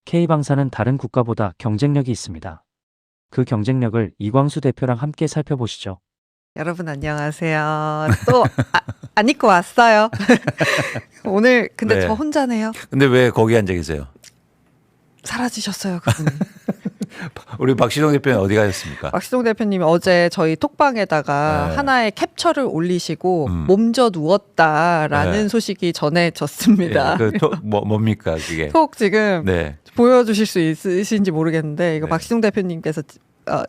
K방사는 다른 국가보다 경쟁력이 있습니다. 그 경쟁력을 이광수 대표랑 함께 살펴보시죠. 여러분 안녕하세요. 또 안 입고 왔어요. 오늘 근데 네. 저 혼자네요. 근데 왜 거기 앉아 계세요? 사라지셨어요, 그분이. 우리 박시동 대표는 어디 가셨습니까? 박시동 대표님이 어제 저희 톡방에다가 네. 하나의 캡처를 올리시고 몸져 누웠다라는 네. 소식이 전해졌습니다. 예, 뭡니까 그게? 톡 지금 네. 보여주실 수 있으신지 모르겠는데 이거 네. 박시동 대표님께서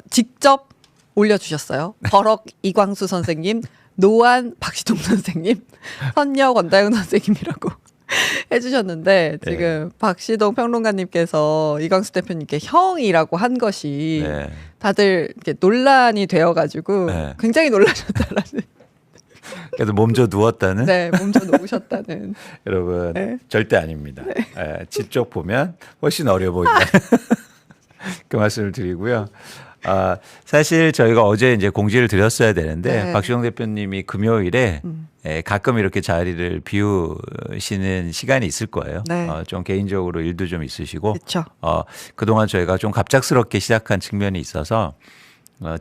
직접 올려주셨어요. 버럭 이광수 선생님, 노안 박시동 선생님, 선녀 권다영 선생님이라고 해주셨는데 지금 박시동 평론가님께서 이광수 대표님께 형이라고 한 것이 네. 다들 이렇게 논란이 되어가지고 네. 굉장히 놀라셨다라는 그래도 몸져 누웠다는 네, 몸져 놓으셨다는 여러분 네. 절대 아닙니다. 예, 지쪽 보면 훨씬 어려 보인다. 그 말씀을 드리고요. 사실 저희가 어제 이제 공지를 드렸어야 되는데 네. 박시동 대표님이 금요일에 가끔 이렇게 자리를 비우시는 시간이 있을 거예요. 네. 좀 개인적으로 일도 좀 있으시고 그렇죠. 그동안 저희가 좀 갑작스럽게 시작한 측면이 있어서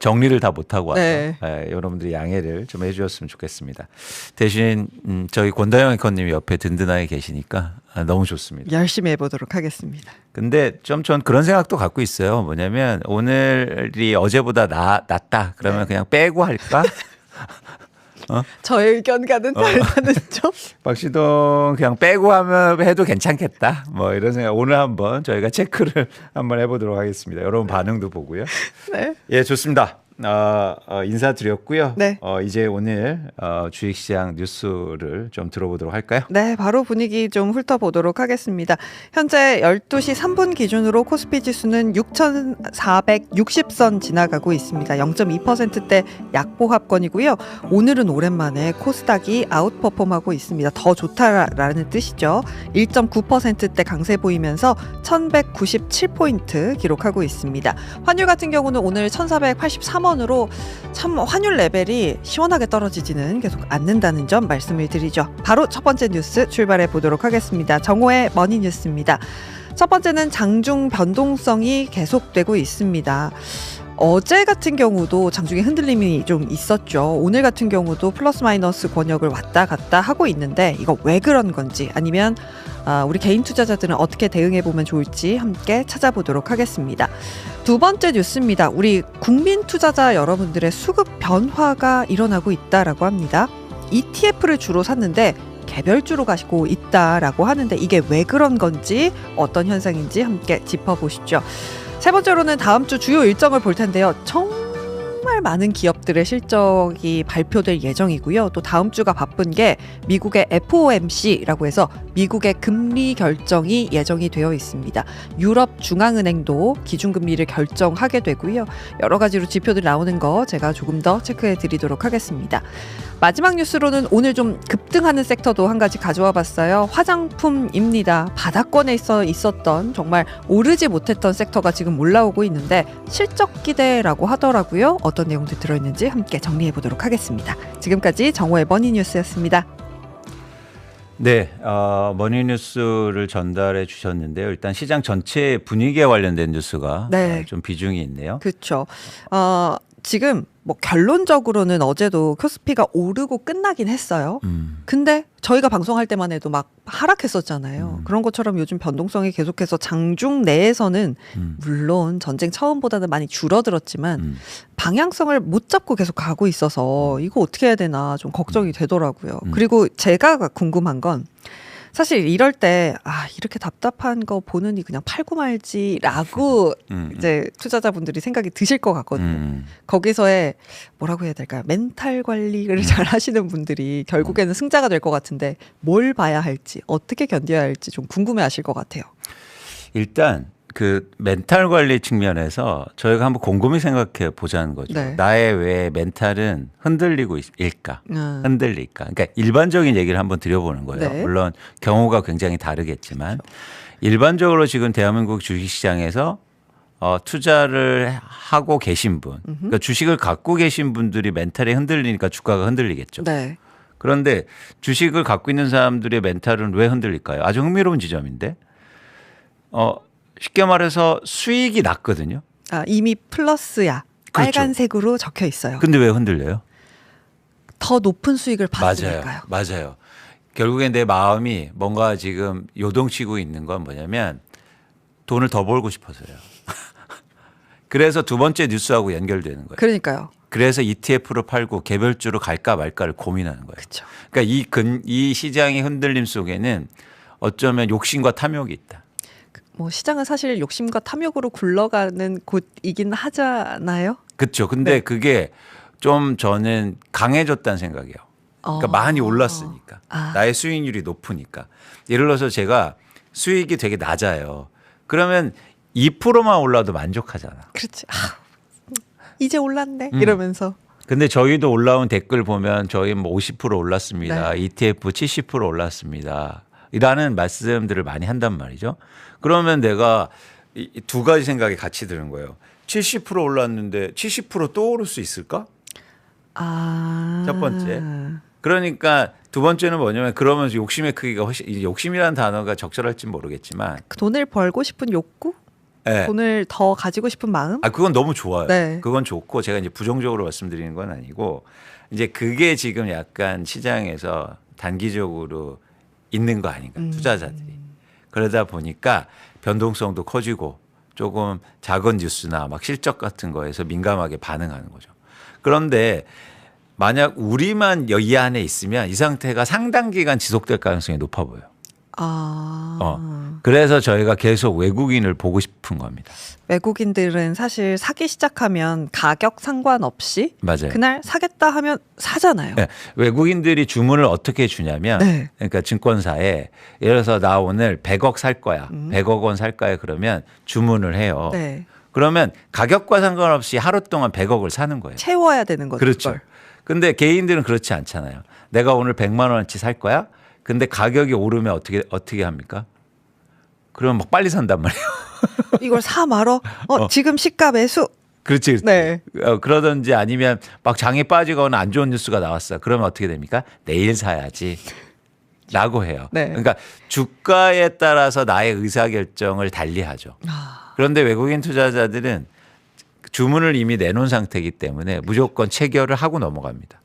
정리를 다 못하고 와서 네. 여러분들이 양해를 좀 해주셨으면 좋겠습니다. 대신 저희 권다영 앵커님이 옆에 든든하게 계시니까 너무 좋습니다. 열심히 해보도록 하겠습니다. 근데 좀 전 그런 생각도 갖고 있어요. 뭐냐면 오늘이 어제보다 낫다. 그러면 네. 그냥 빼고 할까? 저의 의견과는 다르다는 점. 박시동 그냥 빼고 하면 해도 괜찮겠다. 뭐 이런 생각. 오늘 한번 저희가 체크를 한번 해보도록 하겠습니다. 여러분 반응도 보고요. 네. 예, 좋습니다. 인사드렸고요. 네. 이제 오늘 주식시장 뉴스를 좀 들어보도록 할까요? 네, 바로 분위기 좀 훑어보도록 하겠습니다. 현재 12시 3분 기준으로 코스피 지수는 6,460선 지나가고 있습니다. 0.2%대 약보합권이고요. 오늘은 오랜만에 코스닥이 아웃퍼폼하고 있습니다. 더 좋다라는 뜻이죠. 1.9%대 강세 보이면서 1,197포인트 기록하고 있습니다. 환율 같은 경우는 오늘 1,483원으로 참 환율 레벨이 시원하게 떨어지지는 계속 않는다는 점 말씀을 드리죠. 바로 첫 번째 뉴스 출발해 보도록 하겠습니다. 정호의 머니뉴스입니다. 첫 번째는 장중 변동성이 계속되고 있습니다. 어제 같은 경우도 장중에 흔들림이 좀 있었죠. 오늘 같은 경우도 플러스 마이너스 권역을 왔다 갔다 하고 있는데 이거 왜 그런 건지 아니면 우리 개인 투자자들은 어떻게 대응해 보면 좋을지 함께 찾아보도록 하겠습니다. 두 번째 뉴스입니다. 우리 국민 투자자 여러분들의 수급 변화가 일어나고 있다라고 합니다. ETF를 주로 샀는데 개별주로 가시고 있다라고 하는데 이게 왜 그런 건지 어떤 현상인지 함께 짚어보시죠. 세 번째로는 다음 주 주요 일정을 볼 텐데요. 정말 많은 기업들의 실적이 발표될 예정이고요. 또 다음 주가 바쁜 게 미국의 FOMC라고 해서 미국의 금리 결정이 예정이 되어 있습니다. 유럽 중앙은행도 기준금리를 결정하게 되고요. 여러 가지로 지표들 나오는 거 제가 조금 더 체크해 드리도록 하겠습니다. 마지막 뉴스로는 오늘 좀 급등하는 섹터도 한 가지 가져와 봤어요. 화장품입니다. 바닥권에 있었던 정말 오르지 못했던 섹터가 지금 올라오고 있는데 실적 기대라고 하더라고요. 어떤 내용들 들어있는지 함께 정리해 보도록 하겠습니다. 지금까지 정호의 머니뉴스였습니다. 네, 머니뉴스를 전달해 주셨는데요. 일단 시장 전체 분위기에 관련된 뉴스가 네. 좀 비중이 있네요. 그렇죠. 지금 뭐 결론적으로는 어제도 코스피가 오르고 끝나긴 했어요. 근데 저희가 방송할 때만 해도 막 하락했었잖아요. 그런 것처럼 요즘 변동성이 계속해서 장중 내에서는 물론 전쟁 처음보다는 많이 줄어들었지만 방향성을 못 잡고 계속 가고 있어서 이거 어떻게 해야 되나 좀 걱정이 되더라고요. 그리고 제가 궁금한 건 사실 이럴 때 이렇게 답답한 거 보느니 그냥 팔고 말지라고 이제 투자자분들이 생각이 드실 것 같거든요. 거기서의 뭐라고 해야 될까요? 멘탈 관리를 잘 하시는 분들이 결국에는 승자가 될 것 같은데 뭘 봐야 할지 어떻게 견뎌야 할지 좀 궁금해하실 것 같아요. 일단 그 멘탈 관리 측면에서 저희가 한번 곰곰이 생각해 보자는 거죠. 네. 나의 왜 멘탈은 흔들리고 일까? 흔들릴까? 그러니까 일반적인 얘기를 한번 드려보는 거예요. 네. 물론 경우가 굉장히 다르겠지만 일반적으로 지금 대한민국 주식시장에서 투자를 하고 계신 분, 그러니까 주식을 갖고 계신 분들이 멘탈이 흔들리니까 주가가 흔들리겠죠. 네. 그런데 주식을 갖고 있는 사람들의 멘탈은 왜 흔들릴까요? 아주 흥미로운 지점인데 쉽게 말해서 수익이 낮거든요. 아, 이미 플러스야. 그렇죠. 빨간색으로 적혀 있어요. 근데 왜 흔들려요? 더 높은 수익을 봤으니까요. 맞아요. 결국엔 내 마음이 뭔가 지금 요동치고 있는 건 뭐냐면 돈을 더 벌고 싶어서요. 그래서 두 번째 뉴스하고 연결되는 거예요. 그러니까요. 그래서 ETF로 팔고 개별주로 갈까 말까를 고민하는 거예요. 그렇죠. 그러니까 이 시장의 흔들림 속에는 어쩌면 욕심과 탐욕이 있다. 뭐 시장은 사실 욕심과 탐욕으로 굴러가는 곳이긴 하잖아요. 그렇죠. 근데 네. 그게 좀 저는 강해졌다는 생각이에요. 그러니까 많이 올랐으니까. 아. 나의 수익률이 높으니까. 예를 들어서 제가 수익이 되게 낮아요. 그러면 2%만 올라도 만족하잖아. 그렇지. 아, 이제 올랐네 이러면서. 근데 저희도 올라온 댓글 보면 저희 뭐 50% 올랐습니다. 네. ETF 70% 올랐습니다. 이라는 말씀들을 많이 한단 말이죠. 그러면 내가 이 두 가지 생각이 같이 드는 거예요. 70% 올랐는데 70%또 오를 수 있을까? 아. 첫 번째. 그러니까 두 번째는 뭐냐면 그러면서 욕심의 크기가 훨씬 이제 욕심이라는 단어가 적절할지 모르겠지만 그 돈을 벌고 싶은 욕구? 네. 돈을 더 가지고 싶은 마음? 아 그건 너무 좋아요. 네. 그건 좋고 제가 이제 부정적으로 말씀드리는 건 아니고 이제 그게 지금 약간 시장에서 단기적으로 있는 거 아닌가 투자자들이. 그러다 보니까 변동성도 커지고 조금 작은 뉴스나 막 실적 같은 거에서 민감하게 반응하는 거죠. 그런데 만약 우리만 이 안에 있으면 이 상태가 상당 기간 지속될 가능성이 높아 보여요. 아. 그래서 저희가 계속 외국인을 보고 싶은 겁니다. 외국인들은 사실 사기 시작하면 가격 상관없이 맞아요. 그날 사겠다 하면 사잖아요. 네, 외국인들이 주문을 어떻게 주냐면 네. 그러니까 증권사에 예를 들어서 나 오늘 100억 살 거야. 100억 원 살 거야. 그러면 주문을 해요. 네. 그러면 가격과 상관없이 하루 동안 100억을 사는 거예요. 채워야 되는 거죠. 그렇죠. 그걸. 근데 개인들은 그렇지 않잖아요. 내가 오늘 100만 원어치 살 거야. 근데 가격이 오르면 어떻게 합니까? 그러면 막 빨리 산단 말이에요. 이걸 사 말어? 지금 시가 매수. 그렇지. 네. 그러든지 아니면 막 장이 빠지거나 안 좋은 뉴스가 나왔어. 그러면 어떻게 됩니까? 내일 사야지. 라고 해요. 네. 그러니까 주가에 따라서 나의 의사결정을 달리하죠. 그런데 외국인 투자자들은 주문을 이미 내놓은 상태이기 때문에 무조건 체결을 하고 넘어갑니다.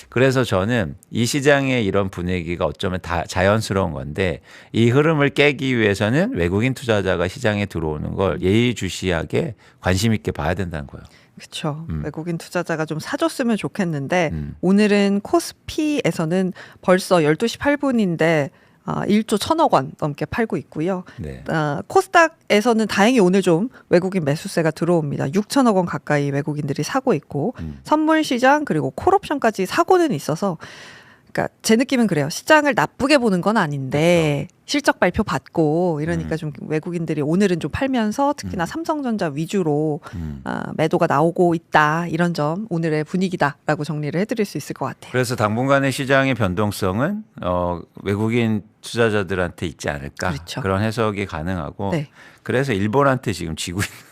그래서 저는 이 시장의 이런 분위기가 어쩌면 다 자연스러운 건데 이 흐름을 깨기 위해서는 외국인 투자자가 시장에 들어오는 걸 예의주시하게 관심 있게 봐야 된다는 거예요. 그렇죠. 외국인 투자자가 좀 사줬으면 좋겠는데 오늘은 코스피에서는 벌써 12시 8분인데 1조 1,000억 원 넘게 팔고 있고요. 네. 코스닥에서는 다행히 오늘 좀 외국인 매수세가 들어옵니다. 6천억 원 가까이 외국인들이 사고 있고 선물 시장 그리고 콜옵션까지 사고는 있어서 그러니까 제 느낌은 그래요. 시장을 나쁘게 보는 건 아닌데 실적 발표 받고 이러니까 좀 외국인들이 오늘은 좀 팔면서 특히나 삼성전자 위주로 매도가 나오고 있다. 이런 점 오늘의 분위기다라고 정리를 해드릴 수 있을 것 같아요. 그래서 당분간의 시장의 변동성은 외국인 투자자들한테 있지 않을까. 그렇죠. 그런 해석이 가능하고 네. 그래서 일본한테 지금 지고 있는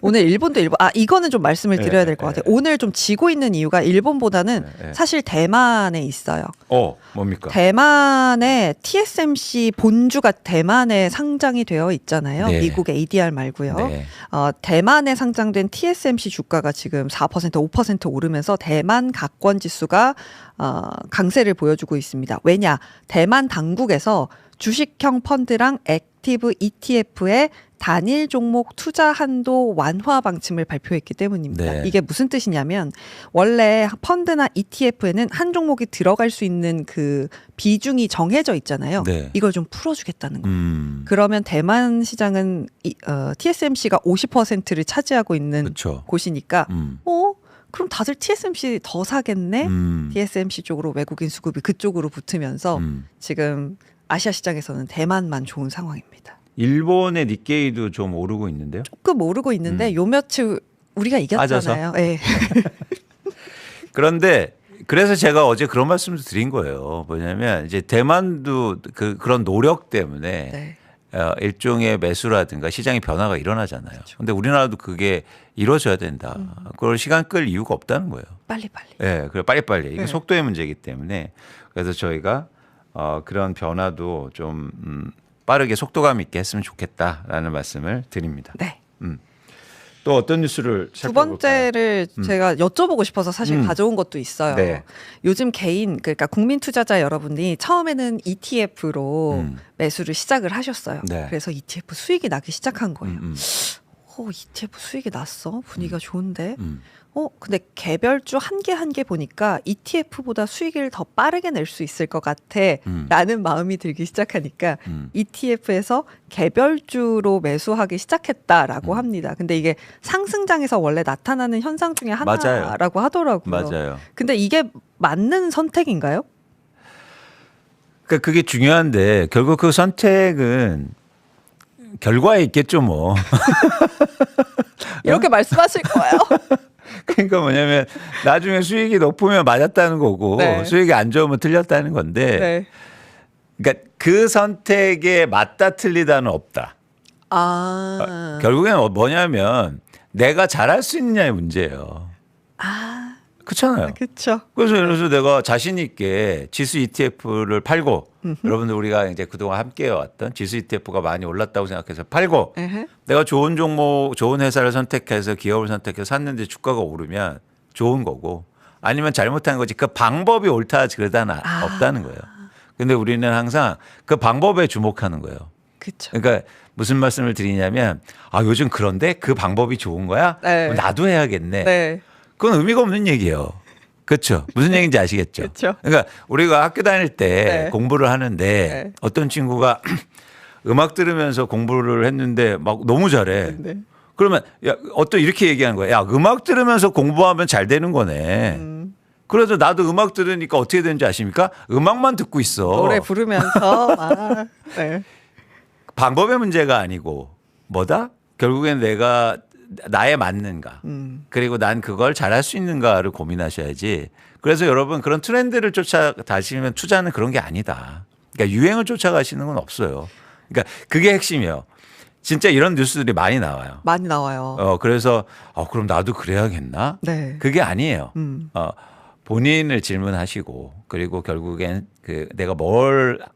오늘 일본도 이거는 좀 말씀을 드려야 될 것 같아요. 오늘 좀 지고 있는 이유가 일본보다는 사실 대만에 있어요. 뭡니까? 대만의 TSMC 본주가 대만에 상장이 되어 있잖아요. 네. 미국 ADR 말고요. 네. 대만에 상장된 TSMC 주가가 지금 4%, 5% 오르면서 대만 가권 지수가 강세를 보여주고 있습니다. 왜냐? 대만 당국에서 주식형 펀드랑 액티브 ETF의 단일 종목 투자 한도 완화 방침을 발표했기 때문입니다. 네. 이게 무슨 뜻이냐면 원래 펀드나 ETF에는 한 종목이 들어갈 수 있는 그 비중이 정해져 있잖아요. 네. 이걸 좀 풀어주겠다는 거예요. 그러면 대만 시장은 TSMC가 50%를 차지하고 있는 그렇죠. 곳이니까 그럼 다들 TSMC 더 사겠네? TSMC 쪽으로 외국인 수급이 그쪽으로 붙으면서 지금 아시아 시장에서는 대만만 좋은 상황입니다. 일본의 니케이도 좀 오르고 있는데요. 조금 오르고 있는데 요 며칠 우리가 이겼잖아요. 네. 그런데 그래서 제가 어제 그런 말씀도 드린 거예요. 뭐냐면 이제 대만도 그런 노력 때문에 네. 일종의 매수라든가 시장의 변화가 일어나잖아요. 그런데 우리나라도 그게 이루어져야 된다. 그걸 시간 끌 이유가 없다는 거예요. 빨리빨리. 네, 그래 빨리빨리. 이게 네. 속도의 문제이기 때문에 그래서 저희가 그런 변화도 좀 빠르게 속도감 있게 했으면 좋겠다라는 말씀을 드립니다. 네. 또 어떤 뉴스를 두 살펴볼까요? 번째를 제가 여쭤보고 싶어서 사실 가져온 것도 있어요. 네. 요즘 그러니까 국민 투자자 여러분이 처음에는 ETF로 매수를 시작을 하셨어요. 네. 그래서 ETF 수익이 나기 시작한 거예요. ETF 수익이 났어? 분위기가 좋은데? 근데 개별주 한 개 한 개 보니까 ETF보다 수익을 더 빠르게 낼 수 있을 것 같아 라는 마음이 들기 시작하니까 ETF에서 개별주로 매수하기 시작했다라고 합니다. 근데 이게 상승장에서 원래 나타나는 현상 중에 하나라고 하더라고요. 맞아요. 근데 이게 맞는 선택인가요? 그러니까 그게 중요한데 결국 그 선택은 결과에 있겠죠 뭐. 이렇게 말씀하실 거예요? 그러니까 뭐냐면 나중에 수익이 높으면 맞았다는 거고 네. 수익이 안 좋으면 틀렸다는 건데 네. 그러니까 그 선택에 맞다 틀리다는 없다. 결국엔 뭐냐면 내가 잘할 수 있느냐의 문제예요. 그렇잖아요. 그렇죠. 그래서 예를 들어서 내가 자신 있게 지수 ETF를 팔고 여러분들 우리가 이제 그동안 함께 해왔던 지수 ETF가 많이 올랐다고 생각해서 팔고 내가 좋은 종목, 좋은 회사를 선택해서 기업을 선택해서 샀는데 주가가 오르면 좋은 거고 아니면 잘못한 거지 그 방법이 옳다 그러다는 없다는 거예요. 근데 우리는 항상 그 방법에 주목하는 거예요. 그렇죠. 그러니까 무슨 말씀을 드리냐면 요즘 그런데 그 방법이 좋은 거야? 네. 그럼 나도 해야겠네. 네. 그건 의미가 없는 얘기예요. 그렇죠. 무슨 얘기인지 아시겠죠? 그렇죠. 그러니까 우리가 학교 다닐 때 네. 공부를 하는데 네. 어떤 친구가 음악 들으면서 공부를 했는데 막 너무 잘해. 네. 그러면 어떤 이렇게 얘기하는 거야. 야, 음악 들으면서 공부하면 잘 되는 거네. 그래서 나도 음악 들으니까 어떻게 되는지 아십니까? 음악만 듣고 있어. 노래 부르면서 네. 방법의 문제가 아니고 뭐다? 결국엔 내가 나에 맞는가 그리고 난 그걸 잘할 수 있는가를 고민하셔야지. 그래서 여러분 그런 트렌드를 쫓아다니시면 투자는 그런 게 아니다. 그러니까 유행을 쫓아가시는 건 없어요. 그러니까 그게 핵심이에요. 진짜 이런 뉴스들이 많이 나와요. 많이 나와요. 그래서 그럼 나도 그래야겠나? 네. 그게 아니에요. 본인을 질문하시고 그리고 결국엔 내가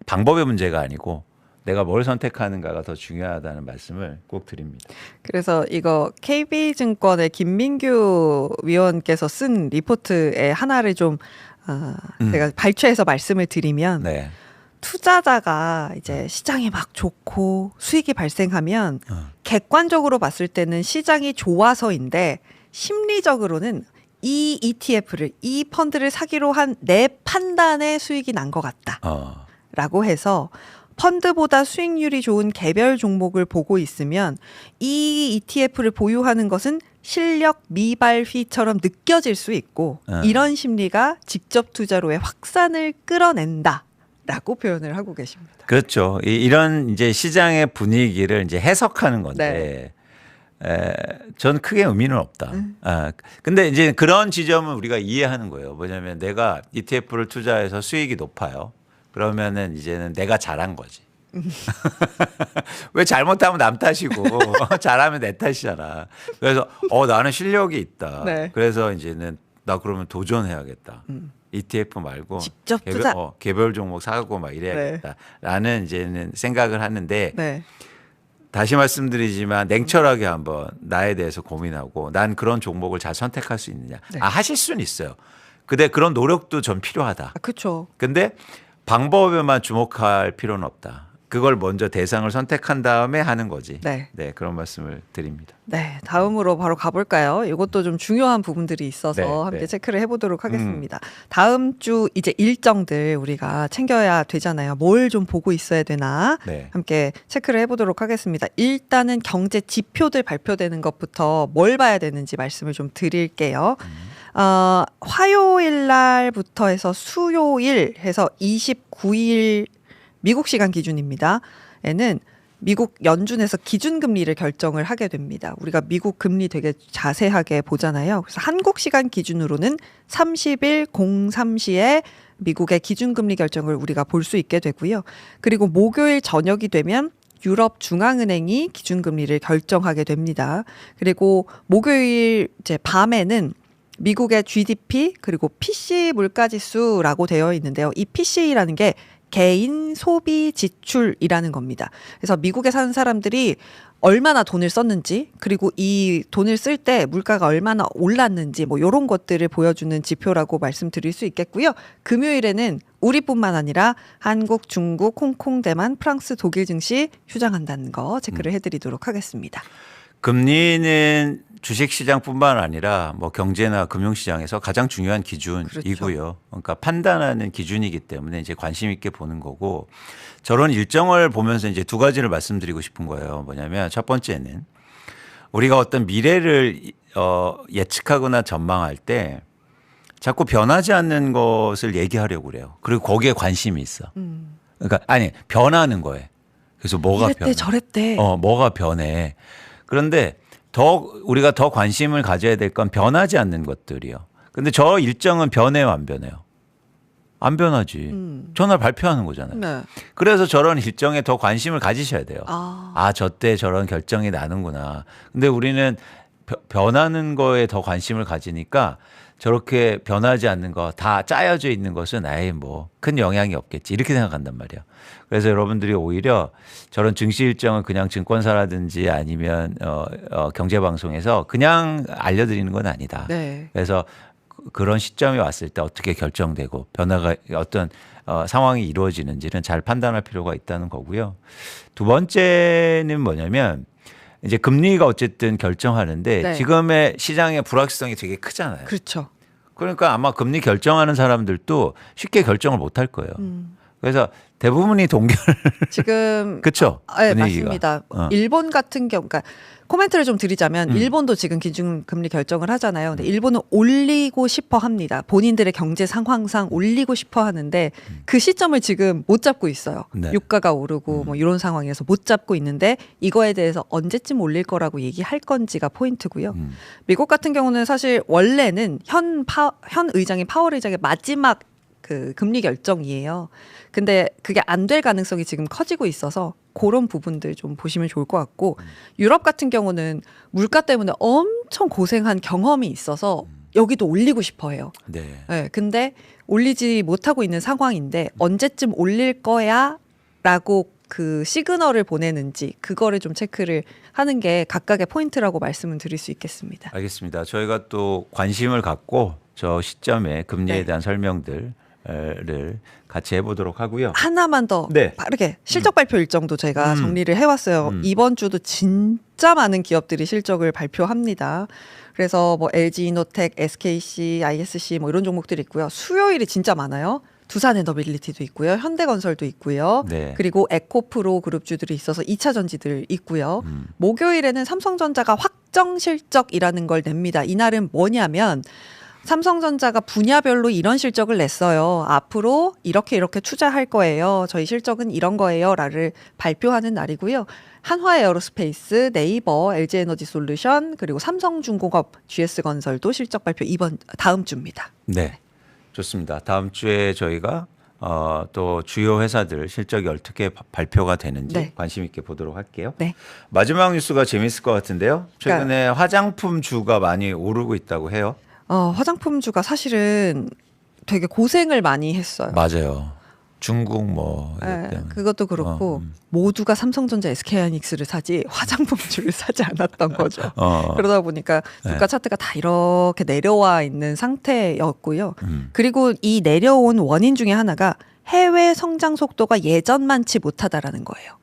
방법의 문제가 아니고 내가 뭘 선택하는가가 더 중요하다는 말씀을 꼭 드립니다. 그래서 이거 KB증권의 김민규 위원께서 쓴 리포트의 하나를 좀 제가 발췌해서 말씀을 드리면 네. 투자자가 이제 시장이 막 좋고 수익이 발생하면 객관적으로 봤을 때는 시장이 좋아서인데 심리적으로는 이 ETF를 이 펀드를 사기로 한 내 판단에 수익이 난 것 같다라고 해서 펀드보다 수익률이 좋은 개별 종목을 보고 있으면 이 ETF를 보유하는 것은 실력 미발휘처럼 느껴질 수 있고 이런 심리가 직접 투자로의 확산을 끌어낸다라고 표현을 하고 계십니다. 그렇죠. 이런 이제 시장의 분위기를 이제 해석하는 건데 전 크게 의미는 없다. 근데 이제 그런 지점은 우리가 이해하는 거예요. 뭐냐면 내가 ETF를 투자해서 수익이 높아요. 그러면은 이제는 내가 잘한 거지. 왜 잘못하면 남 탓이고 잘하면 내 탓이잖아. 그래서 나는 실력이 있다. 네. 그래서 이제는 나 그러면 도전해야겠다. ETF 말고 직접 투자. 개별 종목 사고 막 이래야겠다라는 이제는 생각을 하는데 네. 다시 말씀드리지만 냉철하게 한번 나에 대해서 고민하고 난 그런 종목을 잘 선택할 수 있느냐. 네. 하실 수는 있어요. 근데 그런 노력도 전 필요하다. 그렇죠. 근데 방법에만 주목할 필요는 없다. 그걸 먼저 대상을 선택한 다음에 하는 거지. 네. 그런 말씀을 드립니다. 네, 다음으로 바로 가볼까요? 이것도 좀 중요한 부분들이 있어서 네, 함께 네. 체크를 해보도록 하겠습니다. 다음 주 이제 일정들 우리가 챙겨야 되잖아요. 뭘 좀 보고 있어야 되나? 네. 함께 체크를 해보도록 하겠습니다. 일단은 경제 지표들 발표되는 것부터 뭘 봐야 되는지 말씀을 좀 드릴게요. 화요일 날부터 해서 수요일 해서 29일 미국 시간 기준입니다. 에는 미국 연준에서 기준금리를 결정을 하게 됩니다. 우리가 미국 금리 되게 자세하게 보잖아요. 그래서 한국 시간 기준으로는 30일 03시에 미국의 기준금리 결정을 우리가 볼 수 있게 되고요. 그리고 목요일 저녁이 되면 유럽 중앙은행이 기준금리를 결정하게 됩니다. 그리고 목요일 이제 밤에는 미국의 GDP 그리고 PC 물가지수라고 되어 있는데요. 이 PC라는 게 개인 소비 지출이라는 겁니다. 그래서 미국에 사는 사람들이 얼마나 돈을 썼는지 그리고 이 돈을 쓸 때 물가가 얼마나 올랐는지 뭐 이런 것들을 보여주는 지표라고 말씀드릴 수 있겠고요. 금요일에는 우리뿐만 아니라 한국, 중국, 홍콩, 대만, 프랑스, 독일 증시 휴장한다는 거 체크를 해드리도록 하겠습니다. 금리는 주식시장뿐만 아니라 뭐 경제나 금융시장에서 가장 중요한 기준이고요. 그렇죠. 그러니까 판단하는 기준이기 때문에 이제 관심 있게 보는 거고 저런 일정을 보면서 이제 두 가지를 말씀드리고 싶은 거예요. 뭐냐면 첫 번째는 우리가 어떤 미래를 예측하거나 전망할 때 자꾸 변하지 않는 것을 얘기하려고 그래요. 그리고 거기에 관심이 있어. 그러니까 아니 변하는 거에. 그래서 뭐가 이랬대 변해? 저랬대. 뭐가 변해? 그런데 우리가 더 관심을 가져야 될 건 변하지 않는 것들이요. 근데 저 일정은 변해요, 안 변해요? 안 변하지. 전날 발표하는 거잖아요. 네. 그래서 저런 일정에 더 관심을 가지셔야 돼요. 아, 저 때 저런 결정이 나는구나. 근데 우리는 변하는 거에 더 관심을 가지니까 저렇게 변하지 않는 거 다 짜여져 있는 것은 아예 뭐 큰 영향이 없겠지. 이렇게 생각한단 말이에요. 그래서 여러분들이 오히려 저런 증시 일정을 그냥 증권사라든지 아니면 경제방송에서 그냥 알려드리는 건 아니다. 네. 그래서 그런 시점이 왔을 때 어떻게 결정되고 변화가 어떤 상황이 이루어지는지는 잘 판단할 필요가 있다는 거고요. 두 번째는 뭐냐면 이제 금리가 어쨌든 결정하는데 네. 지금의 시장의 불확실성이 되게 크잖아요. 그렇죠. 그러니까 아마 금리 결정하는 사람들도 쉽게 결정을 못 할 거예요. 그래서 대부분이 동결. 지금 그렇죠. 네, 분위기가. 맞습니다. 어. 일본 같은 경우, 그러니까 코멘트를 좀 드리자면 일본도 지금 기준금리 결정을 하잖아요. 근데 일본은 올리고 싶어 합니다. 본인들의 경제 상황상 올리고 싶어 하는데 그 시점을 지금 못 잡고 있어요. 네. 유가가 오르고 뭐 이런 상황이라서 못 잡고 있는데 이거에 대해서 언제쯤 올릴 거라고 얘기할 건지가 포인트고요. 미국 같은 경우는 사실 원래는 현 의장인 파월 의장의 마지막 그 금리 결정이에요. 근데 그게 안 될 가능성이 지금 커지고 있어서 그런 부분들 좀 보시면 좋을 것 같고 유럽 같은 경우는 물가 때문에 엄청 고생한 경험이 있어서 여기도 올리고 싶어 해요. 네. 네, 근데 올리지 못하고 있는 상황인데 언제쯤 올릴 거야? 라고 그 시그널을 보내는지 그거를 좀 체크를 하는 게 각각의 포인트라고 말씀을 드릴 수 있겠습니다. 알겠습니다. 저희가 또 관심을 갖고 저 시점에 금리에 네. 대한 설명들을 같이 해보도록 하고요. 하나만 더 네. 빠르게 실적 발표 일정도 저희가 정리를 해왔어요. 이번 주도 진짜 많은 기업들이 실적을 발표합니다. 그래서 뭐 LG이노텍, SKC, ISC 뭐 이런 종목들이 있고요. 수요일이 진짜 많아요. 두산에너빌리티도 있고요. 현대건설도 있고요. 네. 그리고 에코프로 그룹주들이 있어서 2차 전지들 있고요. 목요일에는 삼성전자가 확정 실적이라는 걸 냅니다. 이날은 뭐냐면 삼성전자가 분야별로 이런 실적을 냈어요. 앞으로 이렇게 투자할 거예요. 저희 실적은 이런 거예요. 라를 발표하는 날이고요. 한화에어로스페이스, 네이버, LG에너지솔루션, 그리고 삼성중공업, GS건설도 실적 발표 다음 주입니다. 네. 좋습니다. 다음 주에 저희가 또 주요 회사들 실적이 어떻게 발표가 되는지 네. 관심 있게 보도록 할게요. 네. 마지막 뉴스가 재밌을 것 같은데요. 최근에 화장품 주가 많이 오르고 있다고 해요. 화장품주가 사실은 되게 고생을 많이 했어요. 맞아요. 중국 뭐 이것 네, 때문에. 그것도 그렇고 모두가 삼성전자, SK하이닉스를 사지 화장품주를 사지 않았던 거죠. 그러다 보니까 주가 차트가 다 이렇게 내려와 있는 상태였고요. 그리고 이 내려온 원인 중에 하나가 해외 성장 속도가 예전만치 못하다라는 거예요.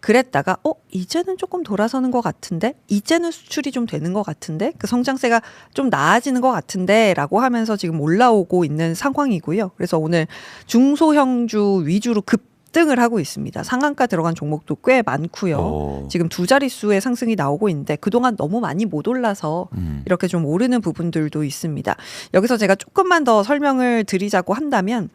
그랬다가 이제는 조금 돌아서는 것 같은데 이제는 수출이 좀 되는 것 같은데 그 성장세가 좀 나아지는 것 같은데 라고 하면서 지금 올라오고 있는 상황이고요. 그래서 오늘 중소형주 위주로 급등을 하고 있습니다. 상한가 들어간 종목도 꽤 많고요. 지금 두 자릿수의 상승이 나오고 있는데 그동안 너무 많이 못 올라서 이렇게 좀 오르는 부분들도 있습니다. 여기서 제가 조금만 더 설명을 드리자고 한다면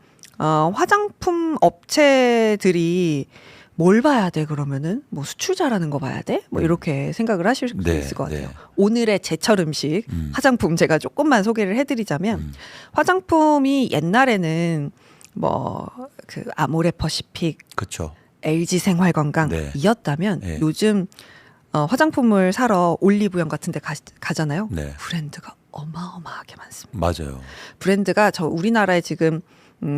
화장품 업체들이 뭘 봐야 돼 그러면은 뭐 수출 잘하는 거 봐야 돼? 뭐 이렇게 생각을 하실 수 네, 있을 것 같아요. 네. 오늘의 제철 음식 화장품 제가 조금만 소개를 해드리자면 화장품이 옛날에는 뭐 그 아모레퍼시픽, 그렇죠. LG 생활건강 네. 이었다면 네. 요즘 화장품을 사러 올리브영 같은 데 가잖아요. 네. 브랜드가 어마어마하게 많습니다. 맞아요. 브랜드가 우리나라에 지금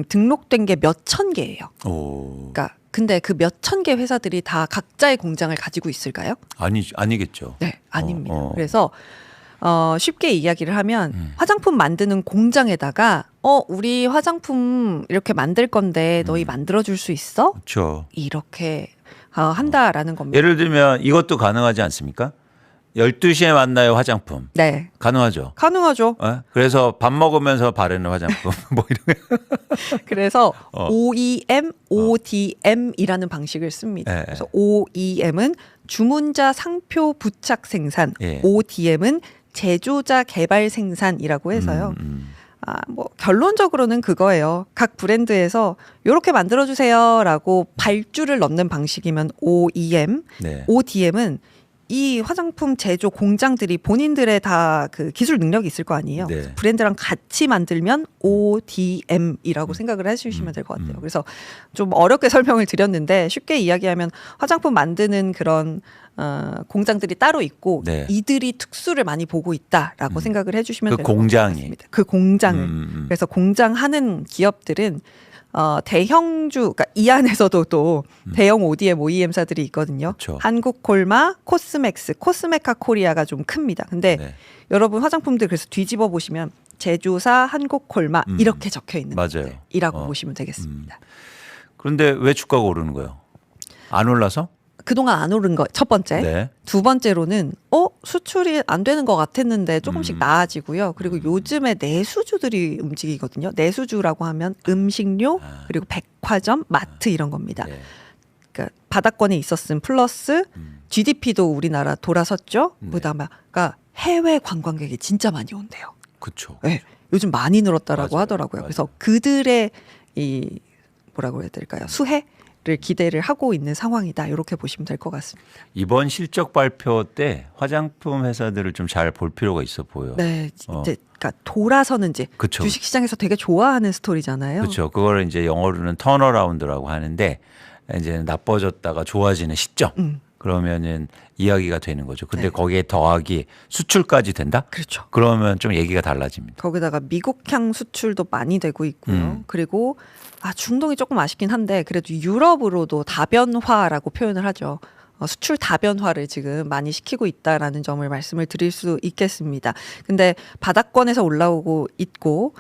등록된 게 몇 천 개예요. 오. 그러니까 근데 그 몇 천 개 회사들이 다 각자의 공장을 가지고 있을까요? 아니겠죠. 네, 아닙니다. 어. 그래서 쉽게 이야기를 하면 화장품 만드는 공장에다가 우리 화장품 이렇게 만들 건데 너희 만들어줄 수 있어? 그렇죠. 이렇게 한다라는 겁니다. 예를 들면 이것도 가능하지 않습니까? 12시에 만나요 화장품. 네, 가능하죠. 가능하죠. 그래서 밥 먹으면서 바르는 화장품 뭐 이런 거. 그래서 OEM, ODM이라는 방식을 씁니다. 예, 예. 그래서 OEM은 주문자 상표 부착 생산, 예. ODM은 제조자 개발 생산이라고 해서요. 뭐 결론적으로는 그거예요. 각 브랜드에서 이렇게 만들어주세요라고 발주를 넣는 방식이면 OEM, 네. ODM은 이 화장품 제조 공장들이 본인들의 다 그 기술 능력이 있을 거 아니에요. 네. 그래서 브랜드랑 같이 만들면 ODM이라고 생각을 해주시면 될 것 같아요. 그래서 좀 어렵게 설명을 드렸는데 쉽게 이야기하면 화장품 만드는 그런 공장들이 따로 있고 네. 이들이 특수를 많이 보고 있다라고 생각을 해주시면 그 될 것 공장이. 같습니다. 그 공장을. 그래서 공장 하는 기업들은 대형주, 그러니까 이 안에서도 또 대형 ODM, OEM사들이 있거든요. 그쵸. 한국콜마, 코스맥스, 코스메카 코리아가 좀 큽니다. 근데 네. 여러분 화장품들 그래서 뒤집어 보시면 제조사 한국콜마 이렇게 적혀 있는 맞아요. 이라고 보시면 되겠습니다. 그런데 왜 주가가 오르는 거예요? 안 올라서? 그동안 안 오른 거 첫 번째. 네. 두 번째로는 수출이 안 되는 것 같았는데 조금씩 나아지고요. 그리고 요즘에 내수주들이 움직이거든요. 내수주라고 하면 음식료 그리고 백화점, 마트 이런 겁니다. 네. 그러니까 바닥권에 있었음 플러스 GDP도 우리나라 돌아섰죠. 네. 그러니까 해외 관광객이 진짜 많이 온대요. 그렇죠. 네, 요즘 많이 늘었다라고 맞아요. 하더라고요. 맞아요. 그래서 그들의 이 뭐라고 해야 될까요? 수혜를 기대를 하고 있는 상황이다. 이렇게 보시면 될 것 같습니다. 이번 실적 발표 때 화장품 회사들을 좀 잘 볼 필요가 있어 보여요. 네, 이제 그러니까 돌아서는 이제 그쵸. 주식 시장에서 되게 좋아하는 스토리잖아요. 그렇죠. 그거를 이제 영어로는 턴어라운드라고 하는데 이제 나빠졌다가 좋아지는 시점. 그러면은 이야기가 되는 거죠. 근데 네. 거기에 더하기 수출까지 된다? 그렇죠. 그러면 좀 얘기가 달라집니다. 거기다가 미국향 수출도 많이 되고 있고요. 그리고 중동이 조금 아쉽긴 한데 그래도 유럽으로도 다변화라고 표현을 하죠. 수출 다변화를 지금 많이 시키고 있다라는 점을 말씀을 드릴 수 있겠습니다. 근데 바닥권에서 올라오고 있고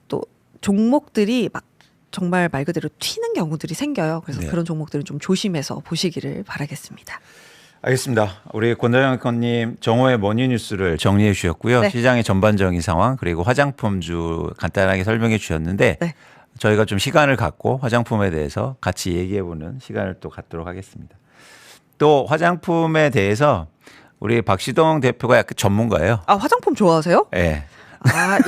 또 종목들이 막 정말 말 그대로 튀는 경우들이 생겨요. 그래서 네. 그런 종목들은 좀 조심해서 보시기를 바라겠습니다. 알겠습니다. 우리 권다영 앵커님 정오의 머니뉴스를 정리해 주셨고요. 네. 시장의 전반적인 상황 그리고 화장품주 간단하게 설명해 주셨는데 네. 저희가 좀 시간을 갖고 화장품에 대해서 같이 얘기해보는 시간을 또 갖도록 하겠습니다. 또 화장품에 대해서 우리 박시동 대표가 약간 전문가예요. 화장품 좋아하세요? 네.